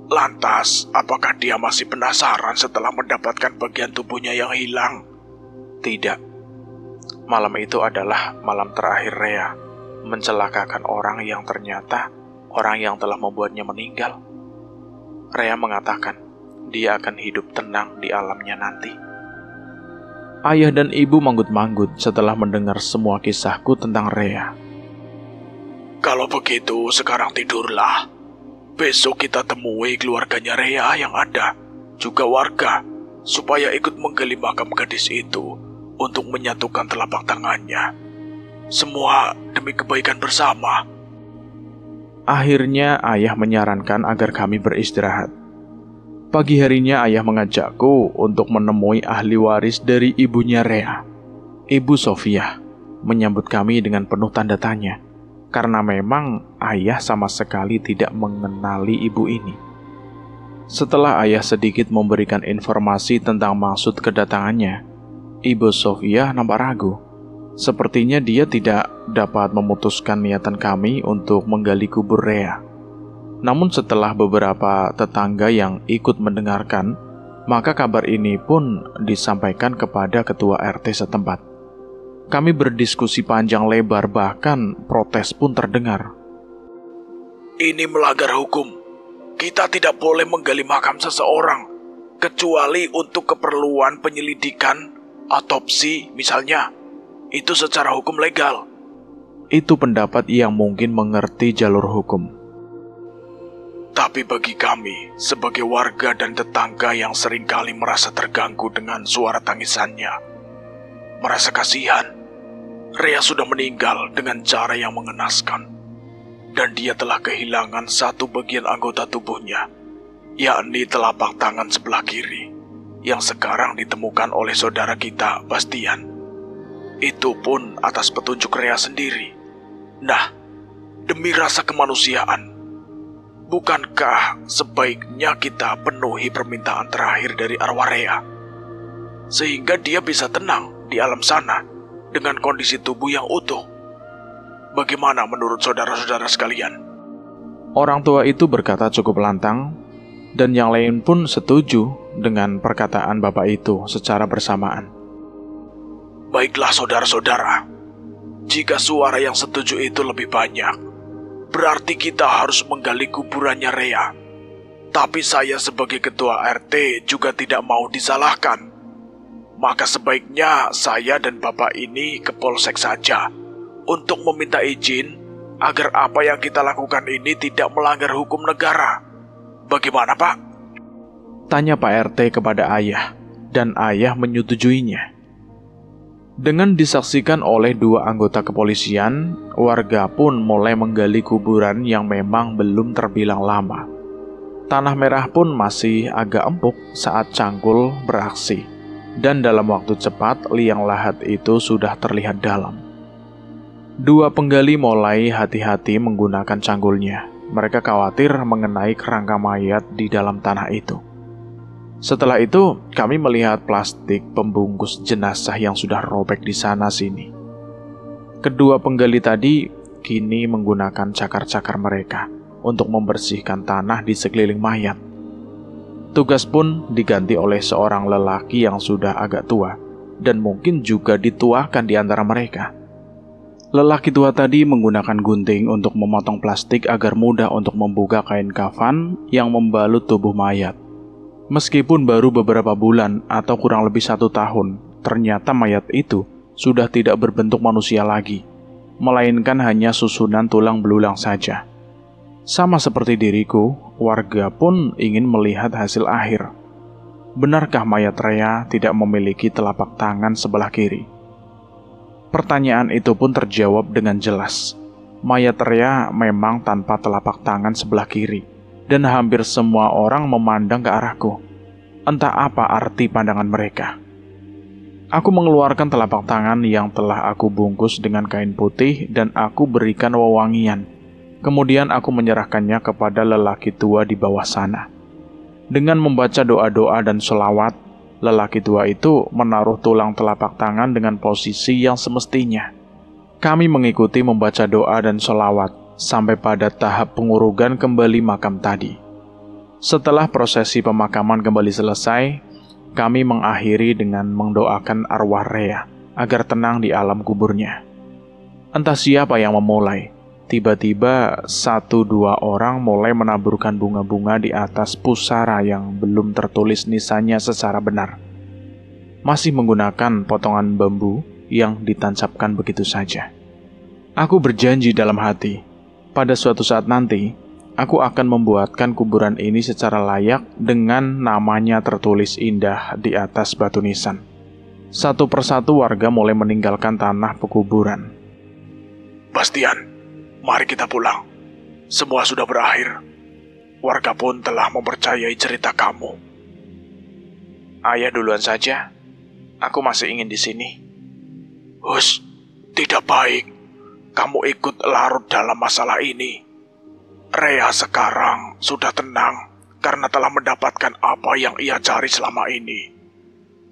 Lantas, apakah dia masih penasaran setelah mendapatkan bagian tubuhnya yang hilang? Tidak. Malam itu adalah malam terakhir Rea mencelakakan orang yang ternyata orang yang telah membuatnya meninggal. Rea mengatakan dia akan hidup tenang di alamnya nanti. Ayah dan ibu manggut-manggut setelah mendengar semua kisahku tentang Rea. Kalau begitu, sekarang tidurlah. Besok kita temui keluarganya Rea yang ada, juga warga, supaya ikut menggali makam gadis itu untuk menyatukan telapak tangannya. Semua demi kebaikan bersama. Akhirnya ayah menyarankan agar kami beristirahat. Pagi harinya ayah mengajakku untuk menemui ahli waris dari ibunya Rea, Ibu Sofia, menyambut kami dengan penuh tanda tanya, karena memang ayah sama sekali tidak mengenali ibu ini. Setelah ayah sedikit memberikan informasi tentang maksud kedatangannya, Ibu Sofia nampak ragu. Sepertinya dia tidak dapat memutuskan niatan kami untuk menggali kubur Rea. Namun setelah beberapa tetangga yang ikut mendengarkan, maka kabar ini pun disampaikan kepada ketua RT setempat. Kami berdiskusi panjang lebar, bahkan protes pun terdengar. Ini melanggar hukum. Kita tidak boleh menggali makam seseorang, kecuali untuk keperluan penyelidikan, otopsi misalnya. Itu secara hukum legal. Itu pendapat yang mungkin mengerti jalur hukum. Tapi bagi kami, sebagai warga dan tetangga yang seringkali merasa terganggu dengan suara tangisannya, merasa kasihan, Rea sudah meninggal dengan cara yang mengenaskan, dan dia telah kehilangan satu bagian anggota tubuhnya, yakni telapak tangan sebelah kiri, yang sekarang ditemukan oleh saudara kita, Bastian. Itu pun atas petunjuk Rea sendiri. Nah, demi rasa kemanusiaan, bukankah sebaiknya kita penuhi permintaan terakhir dari arwah Rea, sehingga dia bisa tenang di alam sana dengan kondisi tubuh yang utuh? Bagaimana menurut saudara-saudara sekalian? Orang tua itu berkata cukup lantang, dan yang lain pun setuju dengan perkataan bapak itu secara bersamaan. Baiklah saudara-saudara, jika suara yang setuju itu lebih banyak, berarti kita harus menggali kuburannya Rea. Tapi saya sebagai ketua RT juga tidak mau disalahkan. Maka sebaiknya saya dan bapak ini ke Polsek saja untuk meminta izin agar apa yang kita lakukan ini tidak melanggar hukum negara. Bagaimana, Pak? Tanya Pak RT kepada ayah, dan ayah menyetujuinya. Dengan disaksikan oleh dua anggota kepolisian, warga pun mulai menggali kuburan yang memang belum terbilang lama. Tanah merah pun masih agak empuk saat cangkul beraksi, dan dalam waktu cepat liang lahat itu sudah terlihat dalam. Dua penggali mulai hati-hati menggunakan cangkulnya. Mereka khawatir mengenai kerangka mayat di dalam tanah itu. Setelah itu, kami melihat plastik pembungkus jenazah yang sudah robek di sana-sini. Kedua penggali tadi kini menggunakan cakar-cakar mereka untuk membersihkan tanah di sekeliling mayat. Tugas pun diganti oleh seorang lelaki yang sudah agak tua, dan mungkin juga dituakan di antara mereka. Lelaki tua tadi menggunakan gunting untuk memotong plastik agar mudah untuk membuka kain kafan yang membalut tubuh mayat. Meskipun baru beberapa bulan atau kurang lebih 1 tahun, ternyata mayat itu sudah tidak berbentuk manusia lagi, melainkan hanya susunan tulang belulang saja. Sama seperti diriku, warga pun ingin melihat hasil akhir. benarkah mayat Rea tidak memiliki telapak tangan sebelah kiri? Pertanyaan itu pun terjawab dengan jelas. Mayat Rea memang tanpa telapak tangan sebelah kiri, dan hampir semua orang memandang ke arahku. Entah apa arti pandangan mereka. Aku mengeluarkan telapak tangan yang telah aku bungkus dengan kain putih dan aku berikan wewangian. Kemudian aku menyerahkannya kepada lelaki tua di bawah sana. Dengan membaca doa-doa dan sholawat, lelaki tua itu menaruh tulang telapak tangan dengan posisi yang semestinya. Kami mengikuti membaca doa dan sholawat sampai pada tahap pengurugan kembali makam tadi. Setelah prosesi pemakaman kembali selesai, kami mengakhiri dengan mendoakan arwah Rea agar tenang di alam kuburnya. Entah siapa yang memulai. Tiba-tiba 1-2 orang mulai menaburkan bunga-bunga di atas pusara yang belum tertulis nisannya secara benar. Masih menggunakan potongan bambu yang ditancapkan begitu saja. Aku berjanji dalam hati, pada suatu saat nanti, aku akan membuatkan kuburan ini secara layak dengan namanya tertulis indah di atas batu nisan. Satu persatu warga mulai meninggalkan tanah pekuburan. Bastian, mari kita pulang. Semua sudah berakhir. Warga pun telah mempercayai cerita kamu. Ayah duluan saja. Aku masih ingin di sini. Hus, tidak baik. Kamu ikut larut dalam masalah ini. Rea sekarang sudah tenang karena telah mendapatkan apa yang ia cari selama ini.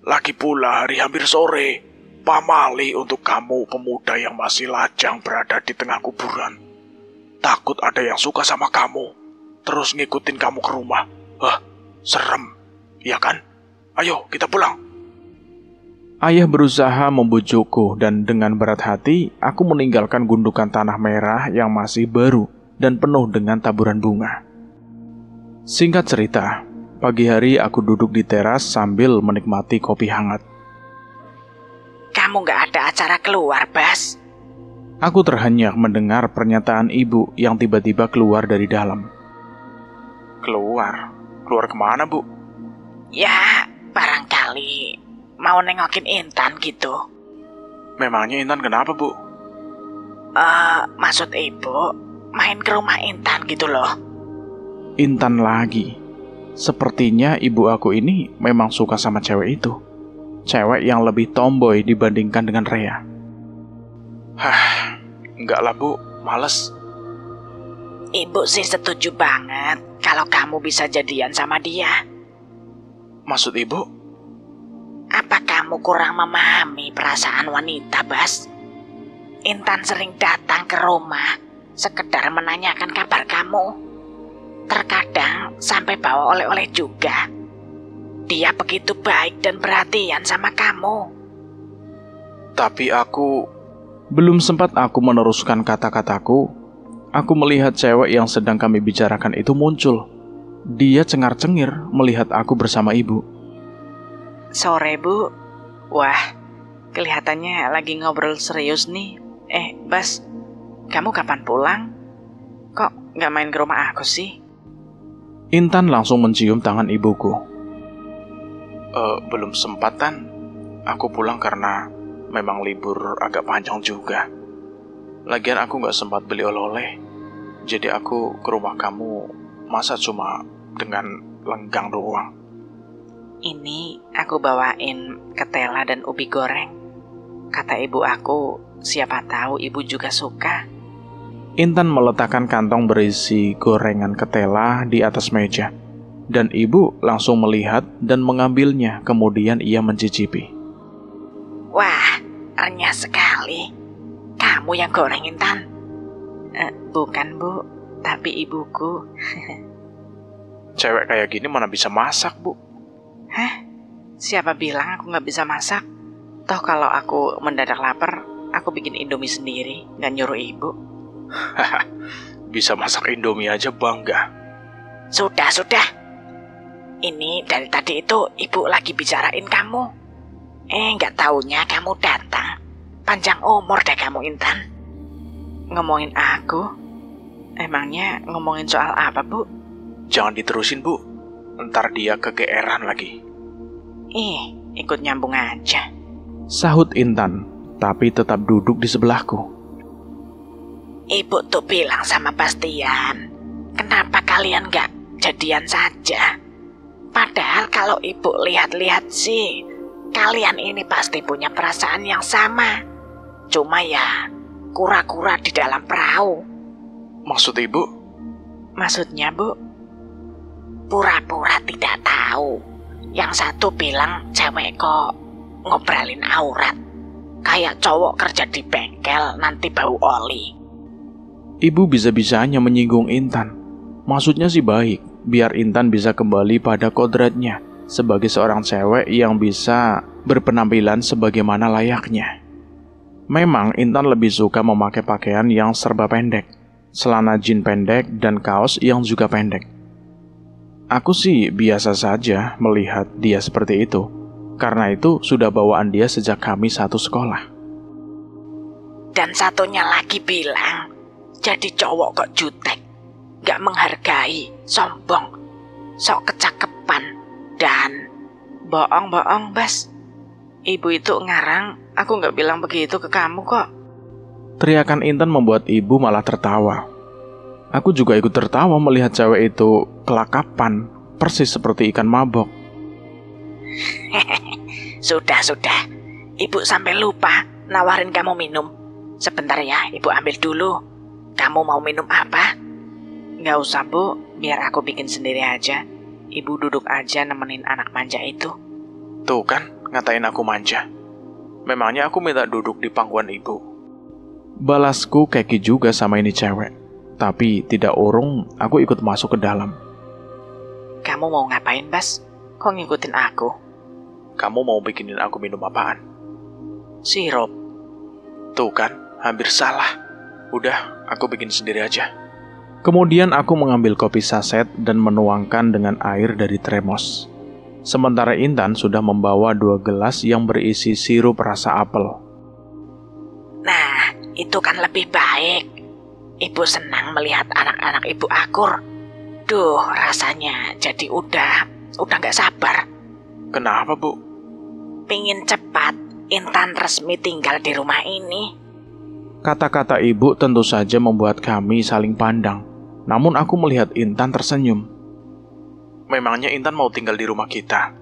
Lagi pula hari hampir sore, pamali untuk kamu pemuda yang masih lajang berada di tengah kuburan. Takut ada yang suka sama kamu, terus ngikutin kamu ke rumah. Serem, iya kan? Ayo kita pulang. Ayah berusaha membujukku dan dengan berat hati, aku meninggalkan gundukan tanah merah yang masih baru dan penuh dengan taburan bunga. Singkat cerita, pagi hari aku duduk di teras sambil menikmati kopi hangat. Kamu gak ada acara keluar, Bas? Aku terhenyak mendengar pernyataan ibu yang tiba-tiba keluar dari dalam. Keluar? Keluar kemana, Bu? Ya, barangkali mau nengokin Intan gitu. Memangnya Intan kenapa, Bu? Maksud ibu main ke rumah Intan gitu loh. Intan lagi. Sepertinya ibu aku ini memang suka sama cewek itu. Cewek yang lebih tomboy dibandingkan dengan Rea. Enggak lah, Bu. Males. Ibu sih setuju banget kalau kamu bisa jadian sama dia. Maksud Ibu? Apa kamu kurang memahami perasaan wanita, Bas? Intan sering datang ke rumah, sekedar menanyakan kabar kamu. Terkadang sampai bawa oleh-oleh juga. Dia begitu baik dan perhatian sama kamu. Tapi aku... Belum sempat aku meneruskan kata-kataku, aku melihat cewek yang sedang kami bicarakan itu muncul. Dia cengar-cengir melihat aku bersama ibu. Sore, Bu. Wah, kelihatannya lagi ngobrol serius nih. Bas, kamu kapan pulang? Kok gak main ke rumah aku sih? Intan langsung mencium tangan ibuku. Belum sempat, Tan. Aku pulang karena memang libur agak panjang juga. Lagian aku gak sempat beli oleh-oleh. Jadi aku ke rumah kamu masa cuma dengan lenggang doang. Ini aku bawain ketela dan ubi goreng. Kata ibu aku, siapa tahu ibu juga suka. Intan meletakkan kantong berisi gorengan ketela di atas meja. Dan ibu langsung melihat dan mengambilnya, kemudian ia mencicipi. Wah, renyah sekali. Kamu yang goreng, Intan? Bukan, Bu, tapi ibuku. Cewek kayak gini mana bisa masak, Bu? Hah? Siapa bilang aku gak bisa masak? Toh kalau aku mendadak lapar, aku bikin Indomie sendiri, gak nyuruh ibu. Bisa masak Indomie aja bangga. Sudah. Ini dari tadi itu ibu lagi bicarain kamu. Gak taunya kamu datang. Panjang umur deh kamu, Intan. Ngomongin aku? Emangnya ngomongin soal apa, Bu? Jangan diterusin, Bu. Ntar dia kegeeran lagi. Ikut nyambung aja. Sahut Intan, tapi tetap duduk di sebelahku. Ibu tuh bilang sama Bastian, kenapa kalian gak jadian saja? Padahal kalau ibu lihat-lihat sih, kalian ini pasti punya perasaan yang sama. Cuma ya, kura-kura di dalam perahu. Maksud ibu? Maksudnya, Bu? Pura-pura tidak tahu. Yang satu bilang cewek kok ngobrolin aurat. Kayak cowok kerja di bengkel nanti bau oli. Ibu bisa-bisanya menyinggung Intan. Maksudnya sih baik, biar Intan bisa kembali pada kodratnya sebagai seorang cewek yang bisa berpenampilan sebagaimana layaknya. Memang Intan lebih suka memakai pakaian yang serba pendek, celana jeans pendek dan kaos yang juga pendek. Aku sih biasa saja melihat dia seperti itu, karena itu sudah bawaan dia sejak kami satu sekolah. Dan satunya lagi bilang, jadi cowok kok jutek, gak menghargai, sombong, sok kecakepan, dan... Bohong, Bas. Ibu itu ngarang, aku gak bilang begitu ke kamu kok. Teriakan Intan membuat ibu malah tertawa. Aku juga ikut tertawa melihat cewek itu kelakapan, persis seperti ikan mabok. Sudah. Ibu sampai lupa nawarin kamu minum. Sebentar ya, ibu ambil dulu. Kamu mau minum apa? Gak usah, Bu. Biar aku bikin sendiri aja. Ibu duduk aja nemenin anak manja itu. Tuh kan, ngatain aku manja. Memangnya aku minta duduk di pangkuan ibu. Balasku keki juga sama ini cewek. Tapi tidak urung, aku ikut masuk ke dalam. Kamu mau ngapain, Bas? Kok ngikutin aku? Kamu mau bikinin aku minum apaan? Sirup. Tuh kan, hampir salah. Udah, aku bikin sendiri aja. Kemudian aku mengambil kopi saset dan menuangkan dengan air dari termos. Sementara Intan sudah membawa 2 gelas yang berisi sirup rasa apel. Nah, itu kan lebih baik. Ibu senang melihat anak-anak ibu akur. Duh, rasanya jadi udah gak sabar. Kenapa, Bu? Pingin cepat Intan resmi tinggal di rumah ini. Kata-kata ibu tentu saja membuat kami saling pandang. Namun aku melihat Intan tersenyum. Memangnya Intan mau tinggal di rumah kita?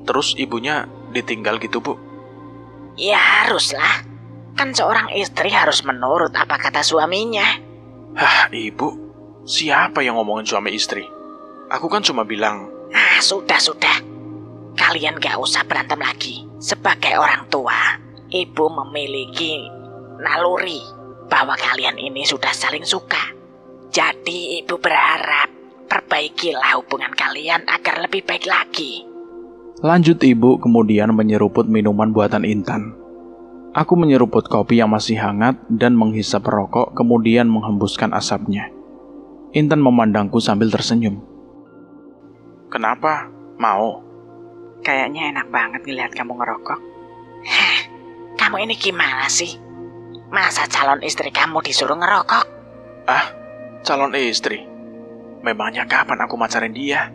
Terus ibunya ditinggal gitu, Bu? Ya haruslah. Kan seorang istri harus menurut apa kata suaminya. Hah, ibu? Siapa yang ngomongin suami istri? Aku kan cuma bilang... Sudah. Kalian gak usah berantem lagi. Sebagai orang tua, ibu memiliki naluri bahwa kalian ini sudah saling suka. Jadi ibu berharap perbaikilah hubungan kalian agar lebih baik lagi. Lanjut ibu kemudian menyeruput minuman buatan Intan. Aku menyeruput kopi yang masih hangat dan menghisap rokok kemudian menghembuskan asapnya. Intan memandangku sambil tersenyum. Kenapa? Mau? Kayaknya enak banget ngelihat kamu ngerokok. Kamu ini gimana sih? Masa calon istri kamu disuruh ngerokok? Calon istri? Memangnya kapan aku macarin dia?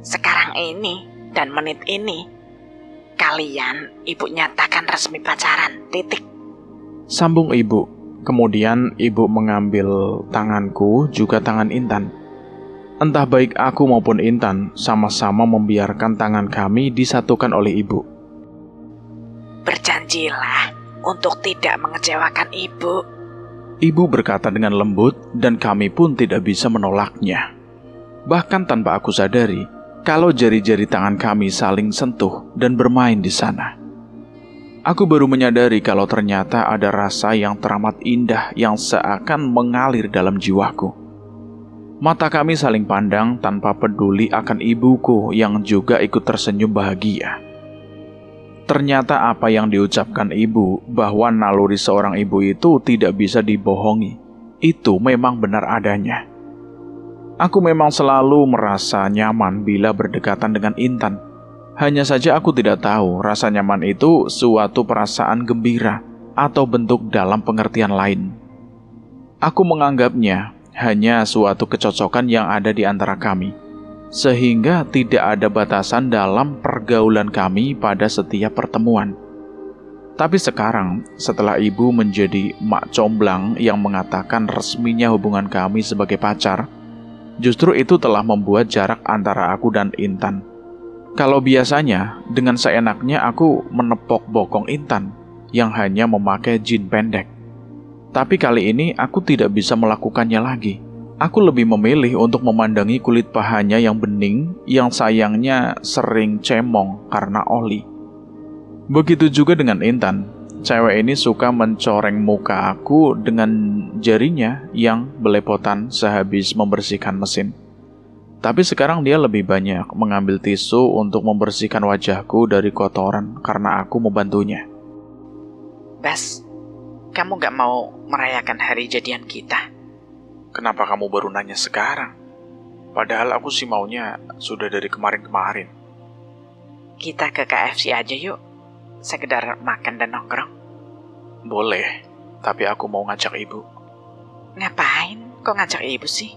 Sekarang ini dan menit ini. Kalian, ibu nyatakan resmi pacaran, titik. Sambung ibu. Kemudian ibu mengambil tanganku, juga tangan Intan. Entah baik aku maupun Intan, sama-sama membiarkan tangan kami disatukan oleh ibu. Berjanjilah untuk tidak mengecewakan ibu. Ibu berkata dengan lembut dan kami pun tidak bisa menolaknya. Bahkan tanpa aku sadari, kalau jari-jari tangan kami saling sentuh dan bermain di sana. Aku baru menyadari kalau ternyata ada rasa yang teramat indah yang seakan mengalir dalam jiwaku. Mata kami saling pandang tanpa peduli akan ibuku yang juga ikut tersenyum bahagia. Ternyata apa yang diucapkan ibu bahwa naluri seorang ibu itu tidak bisa dibohongi, itu memang benar adanya. Aku memang selalu merasa nyaman bila berdekatan dengan Intan. Hanya saja aku tidak tahu rasa nyaman itu suatu perasaan gembira atau bentuk dalam pengertian lain. Aku menganggapnya hanya suatu kecocokan yang ada di antara kami. sehingga tidak ada batasan dalam pergaulan kami pada setiap pertemuan. Tapi sekarang, setelah ibu menjadi mak comblang yang mengatakan resminya hubungan kami sebagai pacar, justru itu telah membuat jarak antara aku dan Intan. Kalau biasanya, dengan seenaknya aku menepok bokong Intan yang hanya memakai jin pendek. Tapi kali ini aku tidak bisa melakukannya lagi. Aku lebih memilih untuk memandangi kulit pahanya yang bening, yang sayangnya sering cemong karena oli. Begitu juga dengan Intan. Cewek ini suka mencoreng muka aku dengan jarinya yang belepotan sehabis membersihkan mesin. Tapi sekarang dia lebih banyak mengambil tisu untuk membersihkan wajahku dari kotoran karena aku membantunya. Bas, kamu gak mau merayakan hari jadian kita? Kenapa kamu baru nanya sekarang? Padahal aku sih maunya sudah dari kemarin-kemarin. Kita ke KFC aja yuk, sekedar makan dan nongkrong. Boleh, tapi aku mau ngajak ibu. Ngapain? Kok ngajak ibu sih?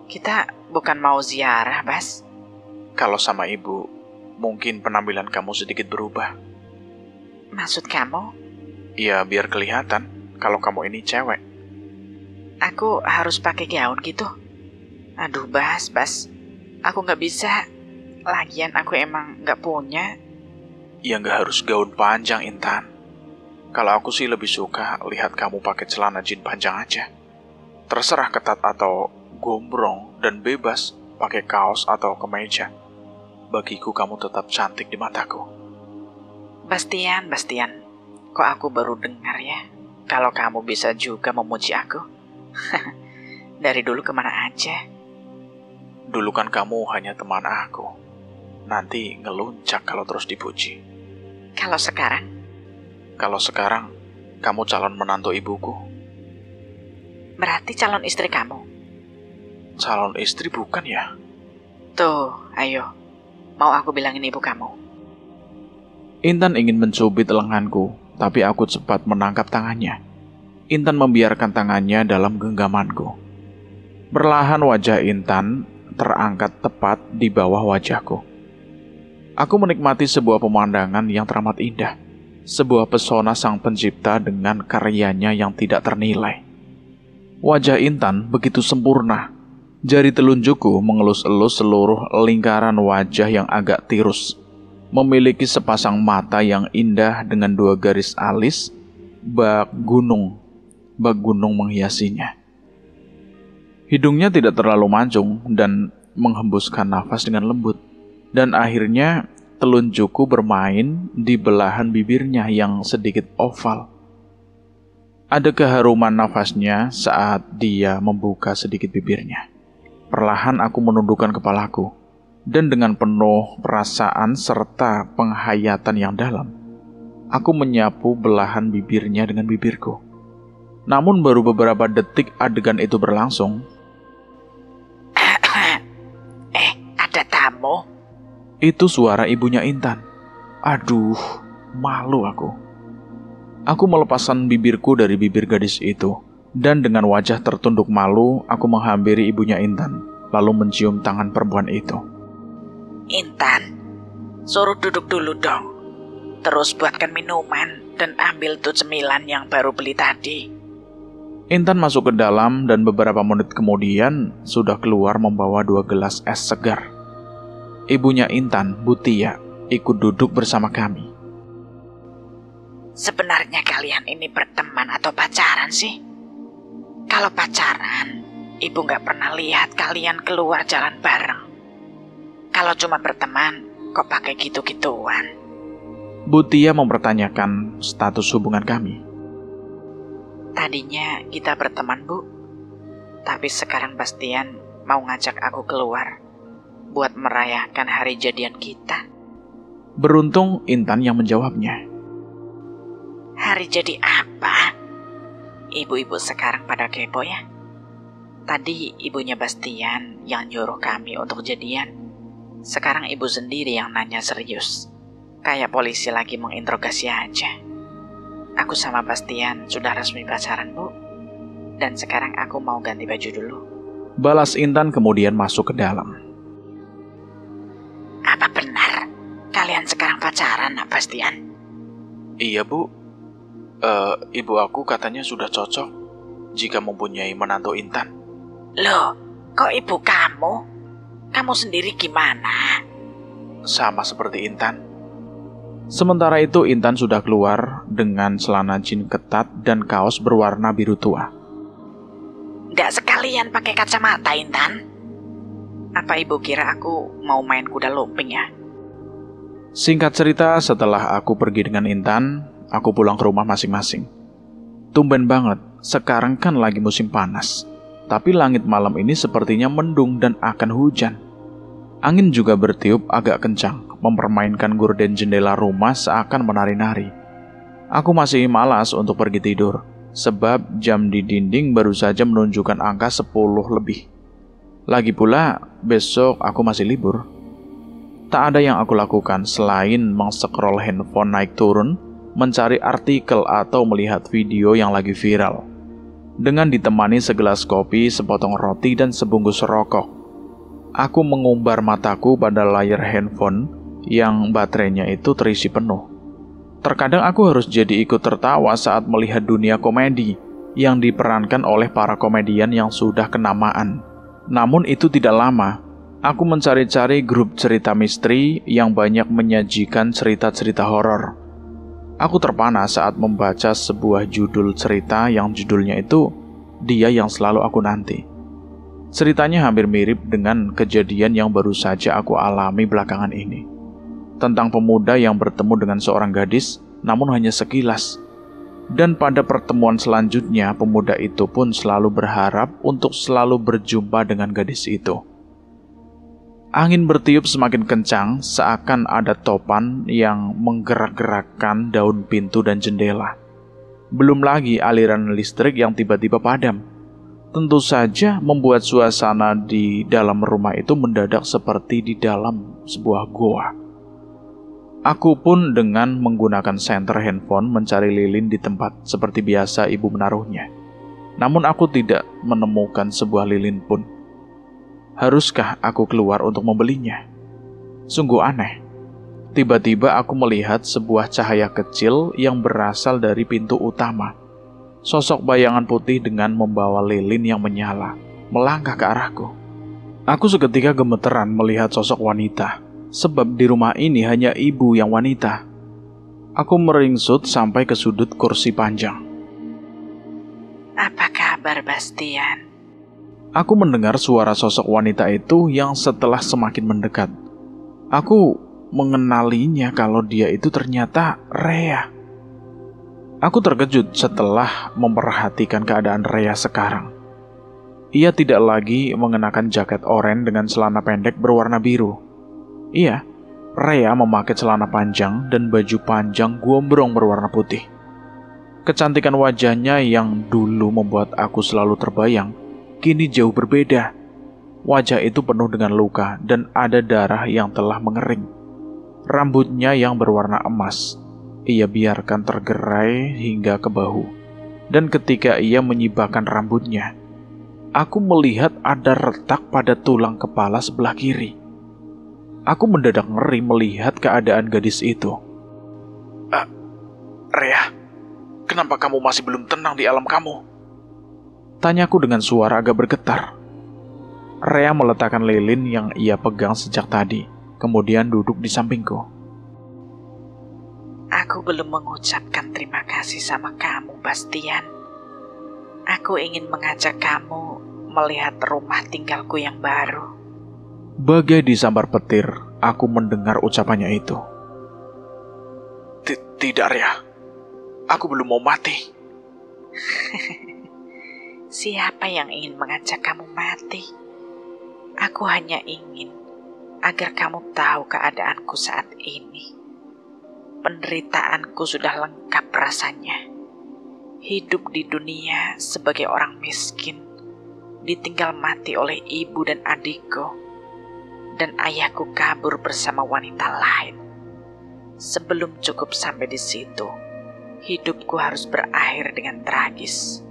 Kita bukan mau ziarah, Bas. Kalau sama ibu, mungkin penampilan kamu sedikit berubah. Maksud kamu? Ya, biar kelihatan kalau kamu ini cewek. Aku harus pakai gaun gitu? Aduh, Bas. Aku gak bisa. Lagian aku emang gak punya. Ya nggak harus gaun panjang, Intan. Kalau aku sih lebih suka lihat kamu pakai celana jin panjang aja. Terserah ketat atau gombrong dan bebas pakai kaos atau kemeja. Bagiku kamu tetap cantik di mataku. Bastian. Kok aku baru dengar ya kalau kamu bisa juga memuji aku? Dari dulu kemana aja? Dulu kan kamu hanya teman aku. Nanti ngeluncak kalau terus dipuji. Kalau sekarang? Kalau sekarang, kamu calon menantu ibuku. Berarti calon istri kamu? Calon istri bukan ya? Tuh, ayo. Mau aku bilangin ibu kamu? Intan ingin mencubit lenganku, tapi aku cepat menangkap tangannya. Intan membiarkan tangannya dalam genggamanku. Perlahan wajah Intan terangkat tepat di bawah wajahku. Aku menikmati sebuah pemandangan yang teramat indah. Sebuah pesona sang pencipta dengan karyanya yang tidak ternilai. Wajah Intan begitu sempurna. Jari telunjukku mengelus-elus seluruh lingkaran wajah yang agak tirus. Memiliki sepasang mata yang indah dengan dua garis alis, bak gunung menghiasinya. Hidungnya tidak terlalu mancung dan menghembuskan nafas dengan lembut. Dan akhirnya telunjukku bermain di belahan bibirnya yang sedikit oval. Ada keharuman nafasnya saat dia membuka sedikit bibirnya. Perlahan aku menundukkan kepalaku, dan dengan penuh perasaan serta penghayatan yang dalam, aku menyapu belahan bibirnya dengan bibirku. Namun baru beberapa detik adegan itu berlangsung. Ada tamu? Itu suara ibunya Intan. Aduh, malu aku. Aku melepaskan bibirku dari bibir gadis itu, dan dengan wajah tertunduk malu, aku menghampiri ibunya Intan, lalu mencium tangan perempuan itu. Intan, suruh duduk dulu dong. Terus buatkan minuman dan ambil tuh cemilan yang baru beli tadi. Intan masuk ke dalam dan beberapa menit kemudian sudah keluar membawa 2 gelas es segar. Ibunya Intan, Bu Tia, ikut duduk bersama kami. Sebenarnya kalian ini berteman atau pacaran sih? Kalau pacaran, ibu gak pernah lihat kalian keluar jalan bareng. Kalau cuma berteman, kok pakai gitu-gituan? Bu Tia mempertanyakan status hubungan kami. Tadinya kita berteman, Bu. Tapi sekarang Bastian mau ngajak aku keluar buat merayakan hari jadian kita. Beruntung Intan yang menjawabnya. Hari jadi apa? Ibu-ibu sekarang pada kepo ya. Tadi ibunya Bastian yang nyuruh kami untuk jadian. Sekarang ibu sendiri yang nanya serius. Kayak polisi lagi menginterogasi aja. Aku sama Bastian sudah resmi pacaran, Bu. Dan sekarang aku mau ganti baju dulu. Balas Intan kemudian masuk ke dalam. kalian sekarang pacaran, Nak Bastian? Iya, Bu. Ibu aku katanya sudah cocok jika mempunyai menantu Intan. Loh, kok ibu kamu? Kamu sendiri gimana? Sama seperti Intan. Sementara itu Intan sudah keluar dengan celana jeans ketat dan kaos berwarna biru tua. Nggak sekalian pakai kacamata, Intan? Apa ibu kira aku mau main kuda lumping ya? Singkat cerita, setelah aku pergi dengan Intan, aku pulang ke rumah masing-masing. Tumben banget, sekarang kan lagi musim panas. Tapi langit malam ini sepertinya mendung dan akan hujan. Angin juga bertiup agak kencang, mempermainkan gorden jendela rumah seakan menari-nari. Aku masih malas untuk pergi tidur, sebab jam di dinding baru saja menunjukkan angka 10 lebih. Lagi pula, besok aku masih libur. Tak ada yang aku lakukan selain meng-scroll handphone naik turun, mencari artikel atau melihat video yang lagi viral. Dengan ditemani segelas kopi, sepotong roti, dan sebungkus rokok, aku mengumbar mataku pada layar handphone yang baterainya itu terisi penuh. Terkadang aku harus jadi ikut tertawa saat melihat dunia komedi yang diperankan oleh para komedian yang sudah kenamaan. Namun itu tidak lama. Aku mencari-cari grup cerita misteri yang banyak menyajikan cerita-cerita horor. Aku terpana saat membaca sebuah judul cerita yang judulnya itu Dia Yang Selalu Aku Nanti. Ceritanya hampir mirip dengan kejadian yang baru saja aku alami belakangan ini. Tentang pemuda yang bertemu dengan seorang gadis, namun hanya sekilas. Dan pada pertemuan selanjutnya, pemuda itu pun selalu berharap untuk selalu berjumpa dengan gadis itu. Angin bertiup semakin kencang, seakan ada topan yang menggerak-gerakkan daun pintu dan jendela. Belum lagi aliran listrik yang tiba-tiba padam. Tentu saja membuat suasana di dalam rumah itu mendadak seperti di dalam sebuah goa. Aku pun dengan menggunakan senter handphone mencari lilin di tempat seperti biasa ibu menaruhnya. Namun aku tidak menemukan sebuah lilin pun. Haruskah aku keluar untuk membelinya? Sungguh aneh. Tiba-tiba aku melihat sebuah cahaya kecil yang berasal dari pintu utama. Sosok bayangan putih dengan membawa lilin yang menyala, melangkah ke arahku. Aku seketika gemeteran melihat sosok wanita, sebab di rumah ini hanya ibu yang wanita. Aku meringsut sampai ke sudut kursi panjang. Apa kabar, Bastian? Aku mendengar suara sosok wanita itu yang setelah semakin mendekat. Aku mengenalinya kalau dia itu ternyata Rea. Aku terkejut setelah memperhatikan keadaan Rea sekarang. Ia tidak lagi mengenakan jaket oranye dengan celana pendek berwarna biru. Iya, Rea memakai celana panjang dan baju panjang gombrong berwarna putih. Kecantikan wajahnya yang dulu membuat aku selalu terbayang, kini jauh berbeda. Wajah itu penuh dengan luka dan ada darah yang telah mengering. Rambutnya yang berwarna emas, ia biarkan tergerai hingga ke bahu. Dan ketika ia menyibakkan rambutnya, aku melihat ada retak pada tulang kepala sebelah kiri. Aku mendadak ngeri melihat keadaan gadis itu. Rea, kenapa kamu masih belum tenang di alam kamu? Tanyaku dengan suara agak bergetar. Rea meletakkan lilin yang ia pegang sejak tadi, kemudian duduk di sampingku. Aku belum mengucapkan terima kasih sama kamu, Bastian. Aku ingin mengajak kamu melihat rumah tinggalku yang baru. Bagai disambar petir, aku mendengar ucapannya itu. Tidak, Rea. Aku belum mau mati. Siapa yang ingin mengajak kamu mati? Aku hanya ingin agar kamu tahu keadaanku saat ini. Penderitaanku sudah lengkap rasanya. Hidup di dunia sebagai orang miskin, ditinggal mati oleh ibu dan adikku, dan ayahku kabur bersama wanita lain. Sebelum cukup sampai di situ, hidupku harus berakhir dengan tragis.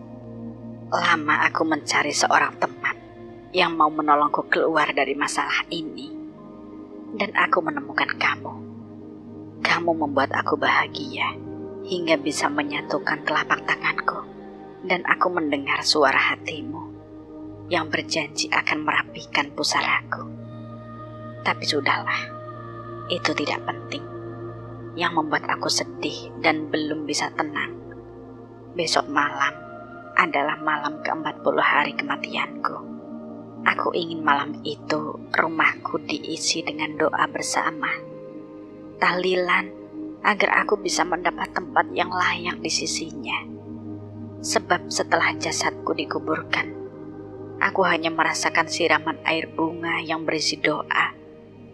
Lama aku mencari seorang teman yang mau menolongku keluar dari masalah ini. Dan aku menemukan kamu. Kamu membuat aku bahagia hingga bisa menyatukan telapak tanganku, dan aku mendengar suara hatimu yang berjanji akan merapikan pusaraku. Tapi sudahlah, itu tidak penting. Yang membuat aku sedih dan belum bisa tenang, besok malam adalah malam ke-40 hari kematianku. Aku ingin malam itu rumahku diisi dengan doa bersama, tahlilan, agar aku bisa mendapat tempat yang layak di sisinya. Sebab setelah jasadku dikuburkan, aku hanya merasakan siraman air bunga yang berisi doa.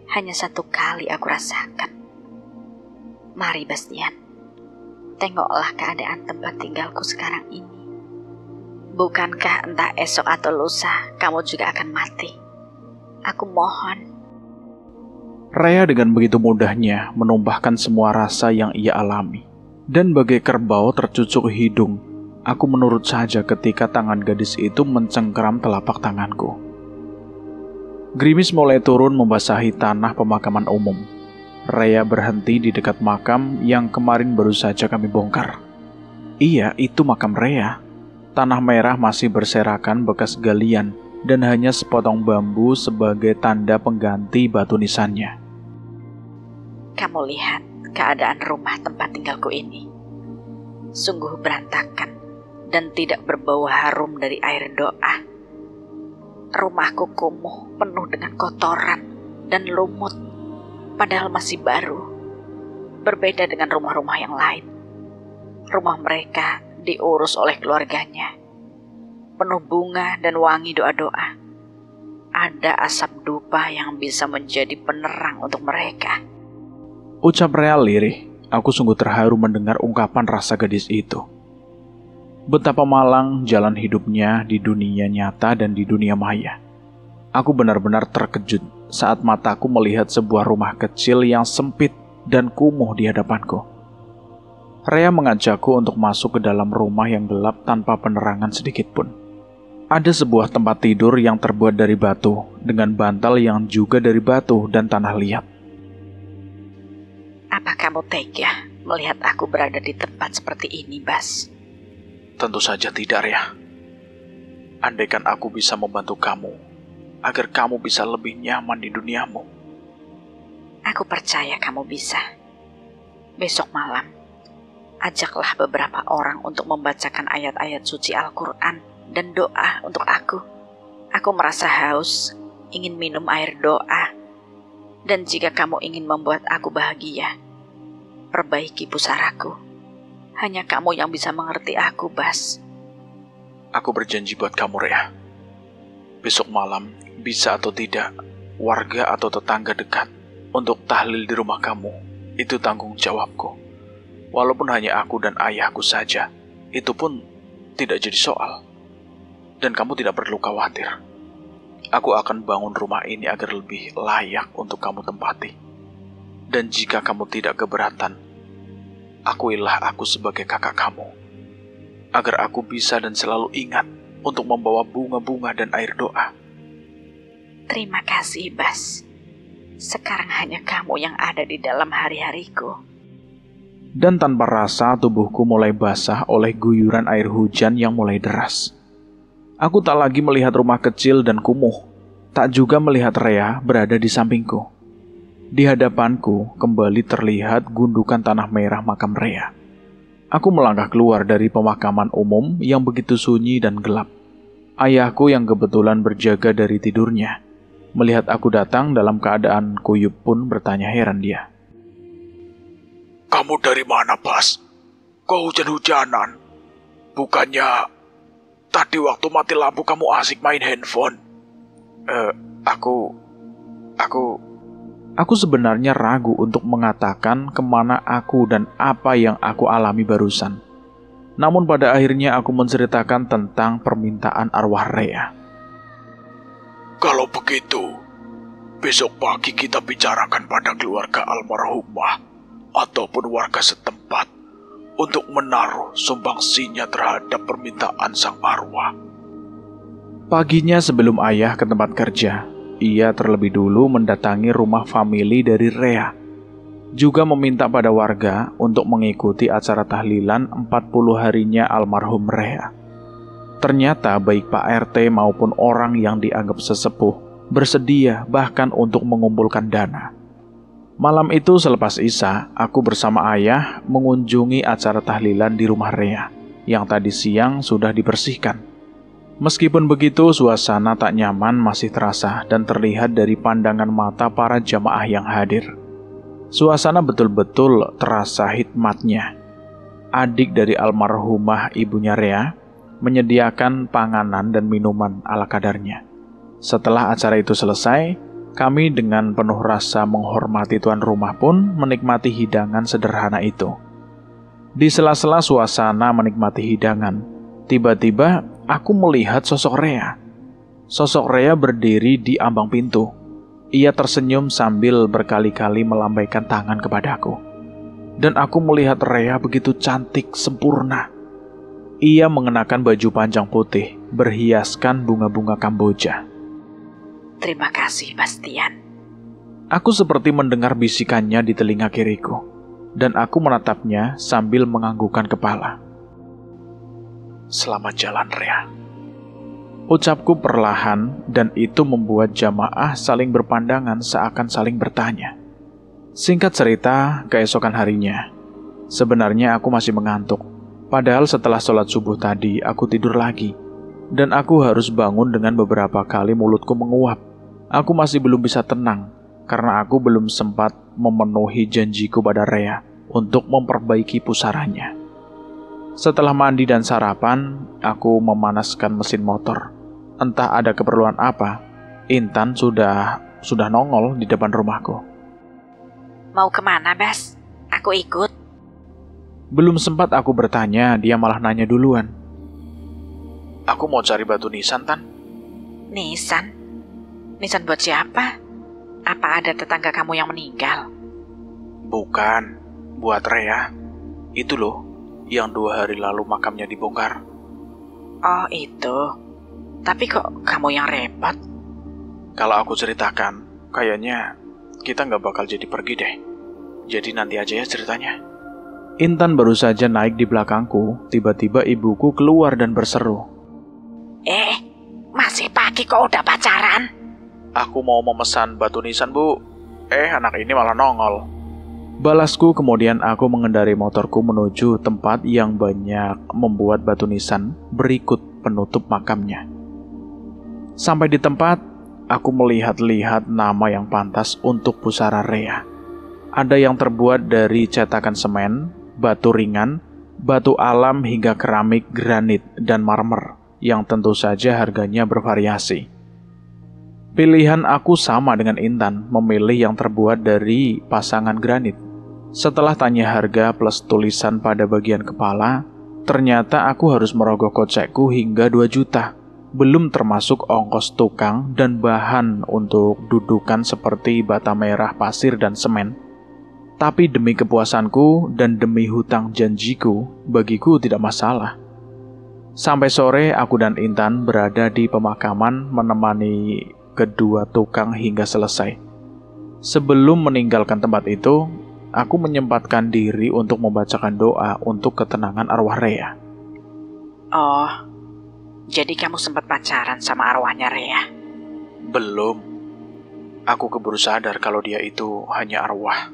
Hanya satu kali aku rasakan. Mari Bastian, tengoklah keadaan tempat tinggalku sekarang ini. Bukankah entah esok atau lusa kamu juga akan mati? Aku mohon. Rea dengan begitu mudahnya menumpahkan semua rasa yang ia alami. Dan bagai kerbau tercucuk hidung, aku menurut saja ketika tangan gadis itu mencengkeram telapak tanganku. Gerimis mulai turun membasahi tanah pemakaman umum. Rea berhenti di dekat makam yang kemarin baru saja kami bongkar. Iya, itu makam Rea. Tanah merah masih berserakan bekas galian dan hanya sepotong bambu sebagai tanda pengganti batu nisannya. Kamu lihat keadaan rumah tempat tinggalku ini. Sungguh berantakan dan tidak berbau harum dari air doa. Rumahku kumuh, penuh dengan kotoran dan lumut, padahal masih baru. Berbeda dengan rumah-rumah yang lain. Rumah mereka diurus oleh keluarganya, penuh bunga dan wangi doa-doa. Ada asap dupa yang bisa menjadi penerang untuk mereka. Ucap Rea lirih, aku sungguh terharu mendengar ungkapan rasa gadis itu. Betapa malang jalan hidupnya di dunia nyata dan di dunia maya. Aku benar-benar terkejut saat mataku melihat sebuah rumah kecil yang sempit dan kumuh di hadapanku. Rea mengajakku untuk masuk ke dalam rumah yang gelap tanpa penerangan sedikitpun. Ada sebuah tempat tidur yang terbuat dari batu, dengan bantal yang juga dari batu dan tanah liat. Apa kamu tega melihat aku berada di tempat seperti ini, Bas? Tentu saja tidak, Rea. Andaikan aku bisa membantu kamu, agar kamu bisa lebih nyaman di duniamu. Aku percaya kamu bisa. Besok malam, ajaklah beberapa orang untuk membacakan ayat-ayat suci Al-Quran dan doa untuk aku. Aku merasa haus, ingin minum air doa. Dan jika kamu ingin membuat aku bahagia, perbaiki pusaraku. Hanya kamu yang bisa mengerti aku, Bas. Aku berjanji buat kamu, Rea. Besok malam, bisa atau tidak, warga atau tetangga dekat untuk tahlil di rumah kamu, itu tanggung jawabku. Walaupun hanya aku dan ayahku saja, itu pun tidak jadi soal. Dan kamu tidak perlu khawatir. Aku akan bangun rumah ini agar lebih layak untuk kamu tempati. Dan jika kamu tidak keberatan, akuilah aku sebagai kakak kamu. Agar aku bisa dan selalu ingat untuk membawa bunga-bunga dan air doa. Terima kasih, Bas. Sekarang hanya kamu yang ada di dalam hari-hariku. Dan tanpa rasa tubuhku mulai basah oleh guyuran air hujan yang mulai deras. Aku tak lagi melihat rumah kecil dan kumuh, tak juga melihat Rea berada di sampingku. Di hadapanku kembali terlihat gundukan tanah merah makam Rea. Aku melangkah keluar dari pemakaman umum yang begitu sunyi dan gelap. Ayahku yang kebetulan berjaga dari tidurnya, melihat aku datang dalam keadaan kuyup pun bertanya heran dia. Kamu dari mana, Bas? Kok hujan-hujanan? Bukannya tadi waktu mati lampu kamu asik main handphone? Aku sebenarnya ragu untuk mengatakan kemana aku dan apa yang aku alami barusan. Namun pada akhirnya aku menceritakan tentang permintaan arwah Rea. Kalau begitu, besok pagi kita bicarakan pada keluarga almarhumah ataupun warga setempat untuk menaruh sumbangsinya terhadap permintaan sang arwah. Paginya sebelum ayah ke tempat kerja, ia terlebih dulu mendatangi rumah famili dari Rea. juga meminta pada warga untuk mengikuti acara tahlilan 40 harinya almarhum Rea. Ternyata baik Pak RT maupun orang yang dianggap sesepuh bersedia bahkan untuk mengumpulkan dana. Malam itu selepas Isya, aku bersama ayah mengunjungi acara tahlilan di rumah Rea yang tadi siang sudah dibersihkan. Meskipun begitu, suasana tak nyaman masih terasa dan terlihat dari pandangan mata para jamaah yang hadir. Suasana betul-betul terasa hikmatnya. Adik dari almarhumah ibunya Rea menyediakan panganan dan minuman ala kadarnya. Setelah acara itu selesai, kami dengan penuh rasa menghormati tuan rumah pun menikmati hidangan sederhana itu. Di sela-sela suasana menikmati hidangan, tiba-tiba aku melihat sosok Rea. Sosok Rea berdiri di ambang pintu. Ia tersenyum sambil berkali-kali melambaikan tangan kepadaku. Dan aku melihat Rea begitu cantik, sempurna. Ia mengenakan baju panjang putih, berhiaskan bunga-bunga Kamboja. Terima kasih, Bastian. Aku seperti mendengar bisikannya di telinga kiriku, dan aku menatapnya sambil menganggukkan kepala. Selamat jalan, Rea. Ucapku perlahan, dan itu membuat jamaah saling berpandangan seakan saling bertanya. Singkat cerita, keesokan harinya, sebenarnya aku masih mengantuk. Padahal setelah sholat subuh tadi, aku tidur lagi. Dan aku harus bangun dengan beberapa kali mulutku menguap. Aku masih belum bisa tenang, karena aku belum sempat memenuhi janjiku pada Rea untuk memperbaiki pusaranya. Setelah mandi dan sarapan, aku memanaskan mesin motor. Entah ada keperluan apa, Intan sudah nongol di depan rumahku. Mau kemana, Bas? Aku ikut. Belum sempat aku bertanya, dia malah nanya duluan. Aku mau cari batu nisan, Tan. Nisan? Nisan buat siapa? Apa ada tetangga kamu yang meninggal? Bukan, buat Rea. Itu loh, yang 2 hari lalu makamnya dibongkar. Oh, itu. Tapi kok kamu yang repot? Kalau aku ceritakan, kayaknya kita nggak bakal jadi pergi deh. Jadi nanti aja ya ceritanya. Intan baru saja naik di belakangku, tiba-tiba ibuku keluar dan berseru. Masih pagi kok udah pacaran? Aku mau memesan batu nisan, Bu. Anak ini malah nongol. Balasku, kemudian aku mengendarai motorku menuju tempat yang banyak membuat batu nisan berikut penutup makamnya. Sampai di tempat, aku melihat-lihat nama yang pantas untuk pusara Rea. Ada yang terbuat dari cetakan semen, batu ringan, batu alam hingga keramik, granit, dan marmer yang tentu saja harganya bervariasi. Pilihan aku sama dengan Intan, memilih yang terbuat dari pasangan granit. Setelah tanya harga plus tulisan pada bagian kepala, ternyata aku harus merogoh kocekku hingga 2 juta. Belum termasuk ongkos tukang dan bahan untuk dudukan seperti bata merah, pasir, dan semen. Tapi demi kepuasanku dan demi hutang janjiku, bagiku tidak masalah. Sampai sore, aku dan Intan berada di pemakaman menemani kedua tukang hingga selesai. Sebelum meninggalkan tempat itu, aku menyempatkan diri untuk membacakan doa untuk ketenangan arwah Rea. Oh, jadi kamu sempat pacaran sama arwahnya Rea? Belum. Aku keburu sadar kalau dia itu hanya arwah.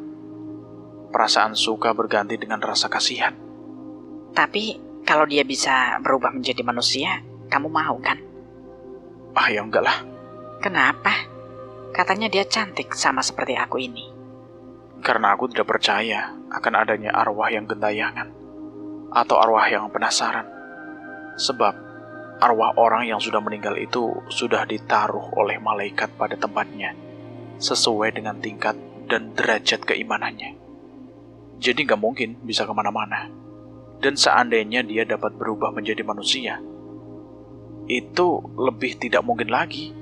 Perasaan suka berganti dengan rasa kasihan. Tapi kalau dia bisa berubah menjadi manusia, kamu mau kan? Ya enggak lah. Kenapa? Katanya dia cantik sama seperti aku ini. Karena aku tidak percaya akan adanya arwah yang gentayangan atau arwah yang penasaran. Sebab arwah orang yang sudah meninggal itu sudah ditaruh oleh malaikat pada tempatnya sesuai dengan tingkat dan derajat keimanannya. Jadi gak mungkin bisa kemana-mana. Dan seandainya dia dapat berubah menjadi manusia, itu lebih tidak mungkin lagi.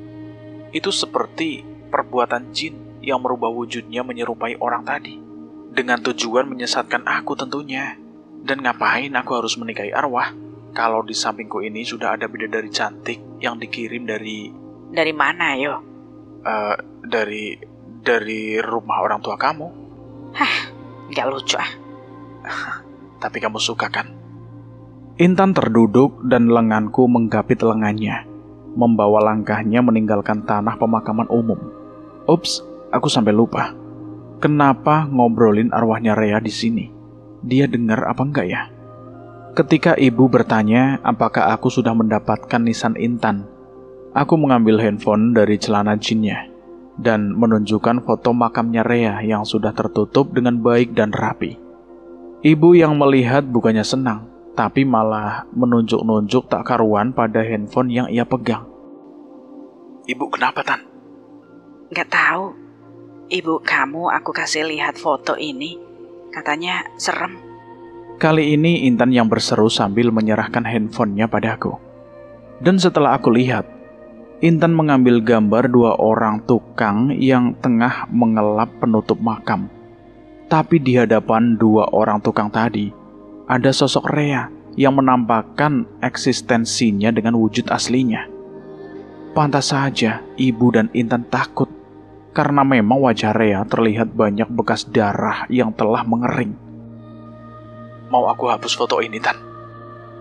Itu seperti perbuatan jin yang merubah wujudnya menyerupai orang tadi, dengan tujuan menyesatkan aku tentunya. Dan ngapain aku harus menikahi arwah kalau di sampingku ini sudah ada bidadari cantik yang dikirim dari... Dari mana, yo? Dari rumah orang tua kamu. Nggak lucu ah. Tapi kamu suka kan? Intan terduduk dan lenganku menggapit lengannya, membawa langkahnya meninggalkan tanah pemakaman umum. Ups, aku sampai lupa. Kenapa ngobrolin arwahnya Rea di sini? Dia dengar apa enggak ya? Ketika ibu bertanya apakah aku sudah mendapatkan nisan Intan, aku mengambil handphone dari celana jeansnya dan menunjukkan foto makamnya Rea yang sudah tertutup dengan baik dan rapi. Ibu yang melihat bukannya senang, tapi malah menunjuk-nunjuk tak karuan pada handphone yang ia pegang. Ibu kenapa, Tan? Nggak tahu. Ibu kamu aku kasih lihat foto ini. Katanya serem. Kali ini Intan yang berseru sambil menyerahkan handphonenya padaku. Dan setelah aku lihat, Intan mengambil gambar 2 orang tukang yang tengah mengelap penutup makam. Tapi di hadapan 2 orang tukang tadi, ada sosok Rea yang menampakkan eksistensinya dengan wujud aslinya. Pantas saja ibu dan Intan takut, karena memang wajah Rea terlihat banyak bekas darah yang telah mengering. Mau aku hapus foto ini, Tan?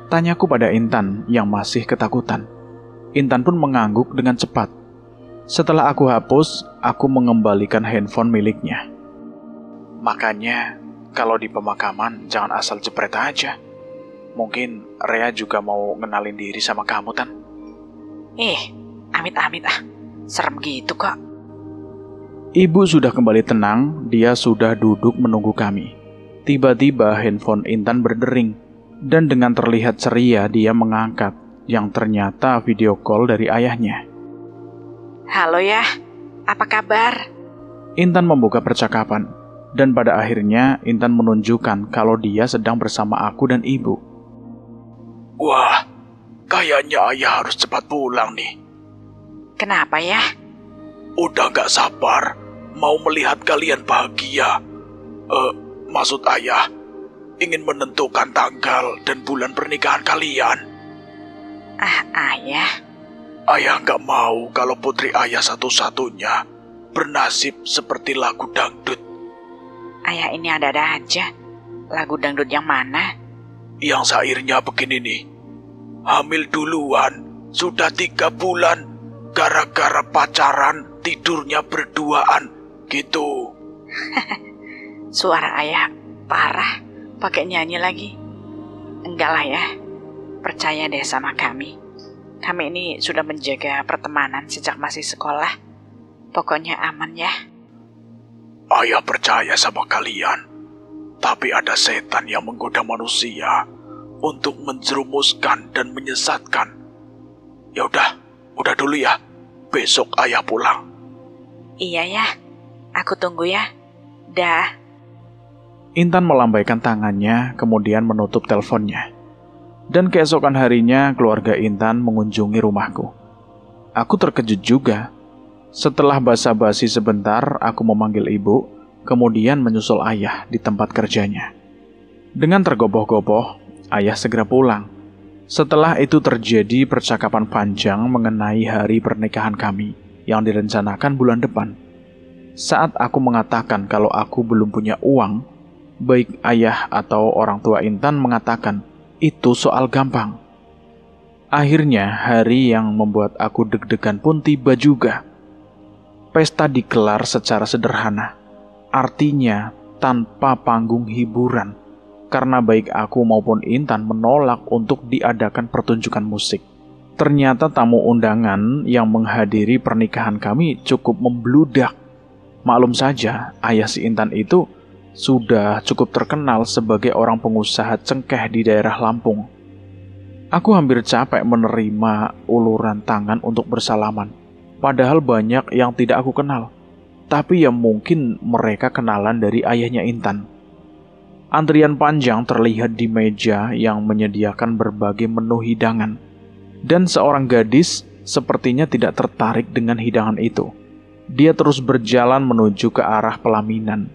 Tanyaku pada Intan yang masih ketakutan. Intan pun mengangguk dengan cepat. Setelah aku hapus, aku mengembalikan handphone miliknya. Makanya, kalau di pemakaman jangan asal jepret aja. Mungkin Rea juga mau ngenalin diri sama kamu, Tan. Amit-amit ah. Serem gitu kok. Ibu sudah kembali tenang, dia sudah duduk menunggu kami. Tiba-tiba handphone Intan berdering, dan dengan terlihat ceria dia mengangkat, yang ternyata video call dari ayahnya. Halo ya, apa kabar? Intan membuka percakapan, dan pada akhirnya Intan menunjukkan kalau dia sedang bersama aku dan ibu. Wah, kayaknya ayah harus cepat pulang nih. Kenapa ya? Udah gak sabar, mau melihat kalian bahagia. Maksud ayah, ingin menentukan tanggal dan bulan pernikahan kalian. Ayah? Ayah gak mau kalau putri ayah satu-satunya bernasib seperti lagu dangdut. Ayah ini ada-ada aja. Lagu dangdut yang mana? Yang syairnya begini nih. Hamil duluan, sudah 3 bulan, gara-gara pacaran tidurnya berduaan, gitu. Suara ayah parah, pakai nyanyi lagi. Enggak lah ya, percaya deh sama kami. Kami ini sudah menjaga pertemanan sejak masih sekolah. Pokoknya aman ya. Ayah percaya sama kalian, tapi ada setan yang menggoda manusia untuk menjerumuskan dan menyesatkan. Ya udah dulu ya. Besok ayah pulang. Iya ya, aku tunggu ya. Dah. Intan melambaikan tangannya, kemudian menutup teleponnya. Dan keesokan harinya, keluarga Intan mengunjungi rumahku. Aku terkejut juga. Setelah basa-basi sebentar, aku memanggil ibu, kemudian menyusul ayah di tempat kerjanya. Dengan tergopoh-gopoh, ayah segera pulang. Setelah itu terjadi percakapan panjang mengenai hari pernikahan kami yang direncanakan bulan depan. Saat aku mengatakan kalau aku belum punya uang, baik ayah atau orang tua Intan mengatakan, itu soal gampang. Akhirnya hari yang membuat aku deg-degan pun tiba juga. Pesta digelar secara sederhana, artinya tanpa panggung hiburan, karena baik aku maupun Intan menolak untuk diadakan pertunjukan musik. Ternyata tamu undangan yang menghadiri pernikahan kami cukup membludak. Maklum saja, ayah si Intan itu sudah cukup terkenal sebagai orang pengusaha cengkeh di daerah Lampung. Aku hampir capek menerima uluran tangan untuk bersalaman, padahal banyak yang tidak aku kenal. Tapi ya mungkin mereka kenalan dari ayahnya Intan. Antrian panjang terlihat di meja yang menyediakan berbagai menu hidangan. Dan seorang gadis sepertinya tidak tertarik dengan hidangan itu. Dia terus berjalan menuju ke arah pelaminan.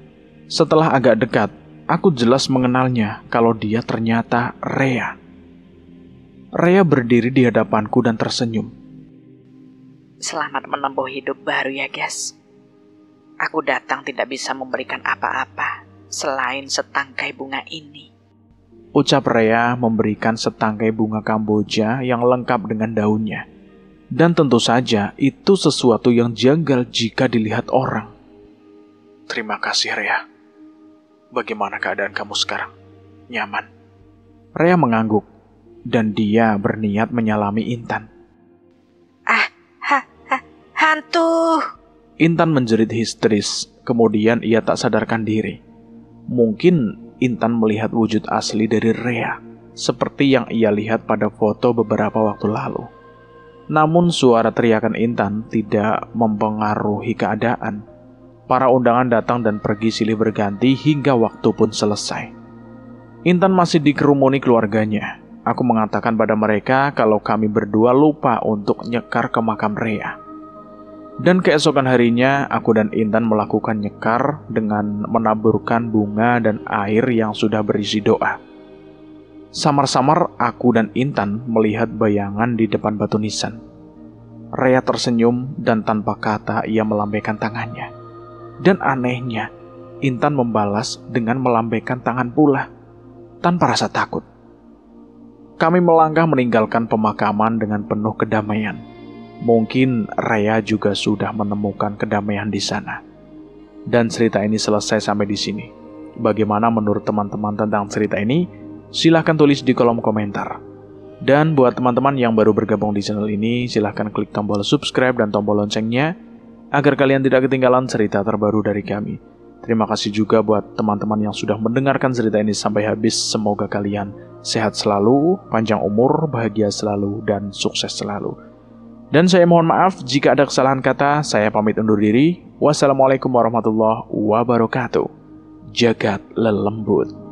Setelah agak dekat, aku jelas mengenalnya kalau dia ternyata Rea. Rea berdiri di hadapanku dan tersenyum. Selamat menempuh hidup baru ya guys. Aku datang tidak bisa memberikan apa-apa, selain setangkai bunga ini. Ucap Rea memberikan setangkai bunga Kamboja yang lengkap dengan daunnya. Dan tentu saja itu sesuatu yang janggal jika dilihat orang. Terima kasih, Rea. Bagaimana keadaan kamu sekarang? Nyaman? Rea mengangguk, dan dia berniat menyalami Intan. Hantu! Intan menjerit histeris, kemudian ia tak sadarkan diri. Mungkin Intan melihat wujud asli dari Rea, seperti yang ia lihat pada foto beberapa waktu lalu. Namun suara teriakan Intan tidak mempengaruhi keadaan. Para undangan datang dan pergi silih berganti hingga waktu pun selesai. Intan masih dikerumuni keluarganya. Aku mengatakan pada mereka kalau kami berdua lupa untuk nyekar ke makam Rea. Dan keesokan harinya, aku dan Intan melakukan nyekar dengan menaburkan bunga dan air yang sudah berisi doa. Samar-samar aku dan Intan melihat bayangan di depan batu nisan. Rea tersenyum dan tanpa kata ia melambaikan tangannya. Dan anehnya, Intan membalas dengan melambaikan tangan pula, tanpa rasa takut. Kami melangkah meninggalkan pemakaman dengan penuh kedamaian. Mungkin Rea juga sudah menemukan kedamaian di sana. Dan cerita ini selesai sampai di sini. Bagaimana menurut teman-teman tentang cerita ini? Silahkan tulis di kolom komentar. Dan buat teman-teman yang baru bergabung di channel ini, silahkan klik tombol subscribe dan tombol loncengnya agar kalian tidak ketinggalan cerita terbaru dari kami. Terima kasih juga buat teman-teman yang sudah mendengarkan cerita ini sampai habis. Semoga kalian sehat selalu, panjang umur, bahagia selalu, dan sukses selalu. Dan saya mohon maaf jika ada kesalahan kata. Saya pamit undur diri. Wassalamualaikum warahmatullahi wabarakatuh. Jagat lelembut.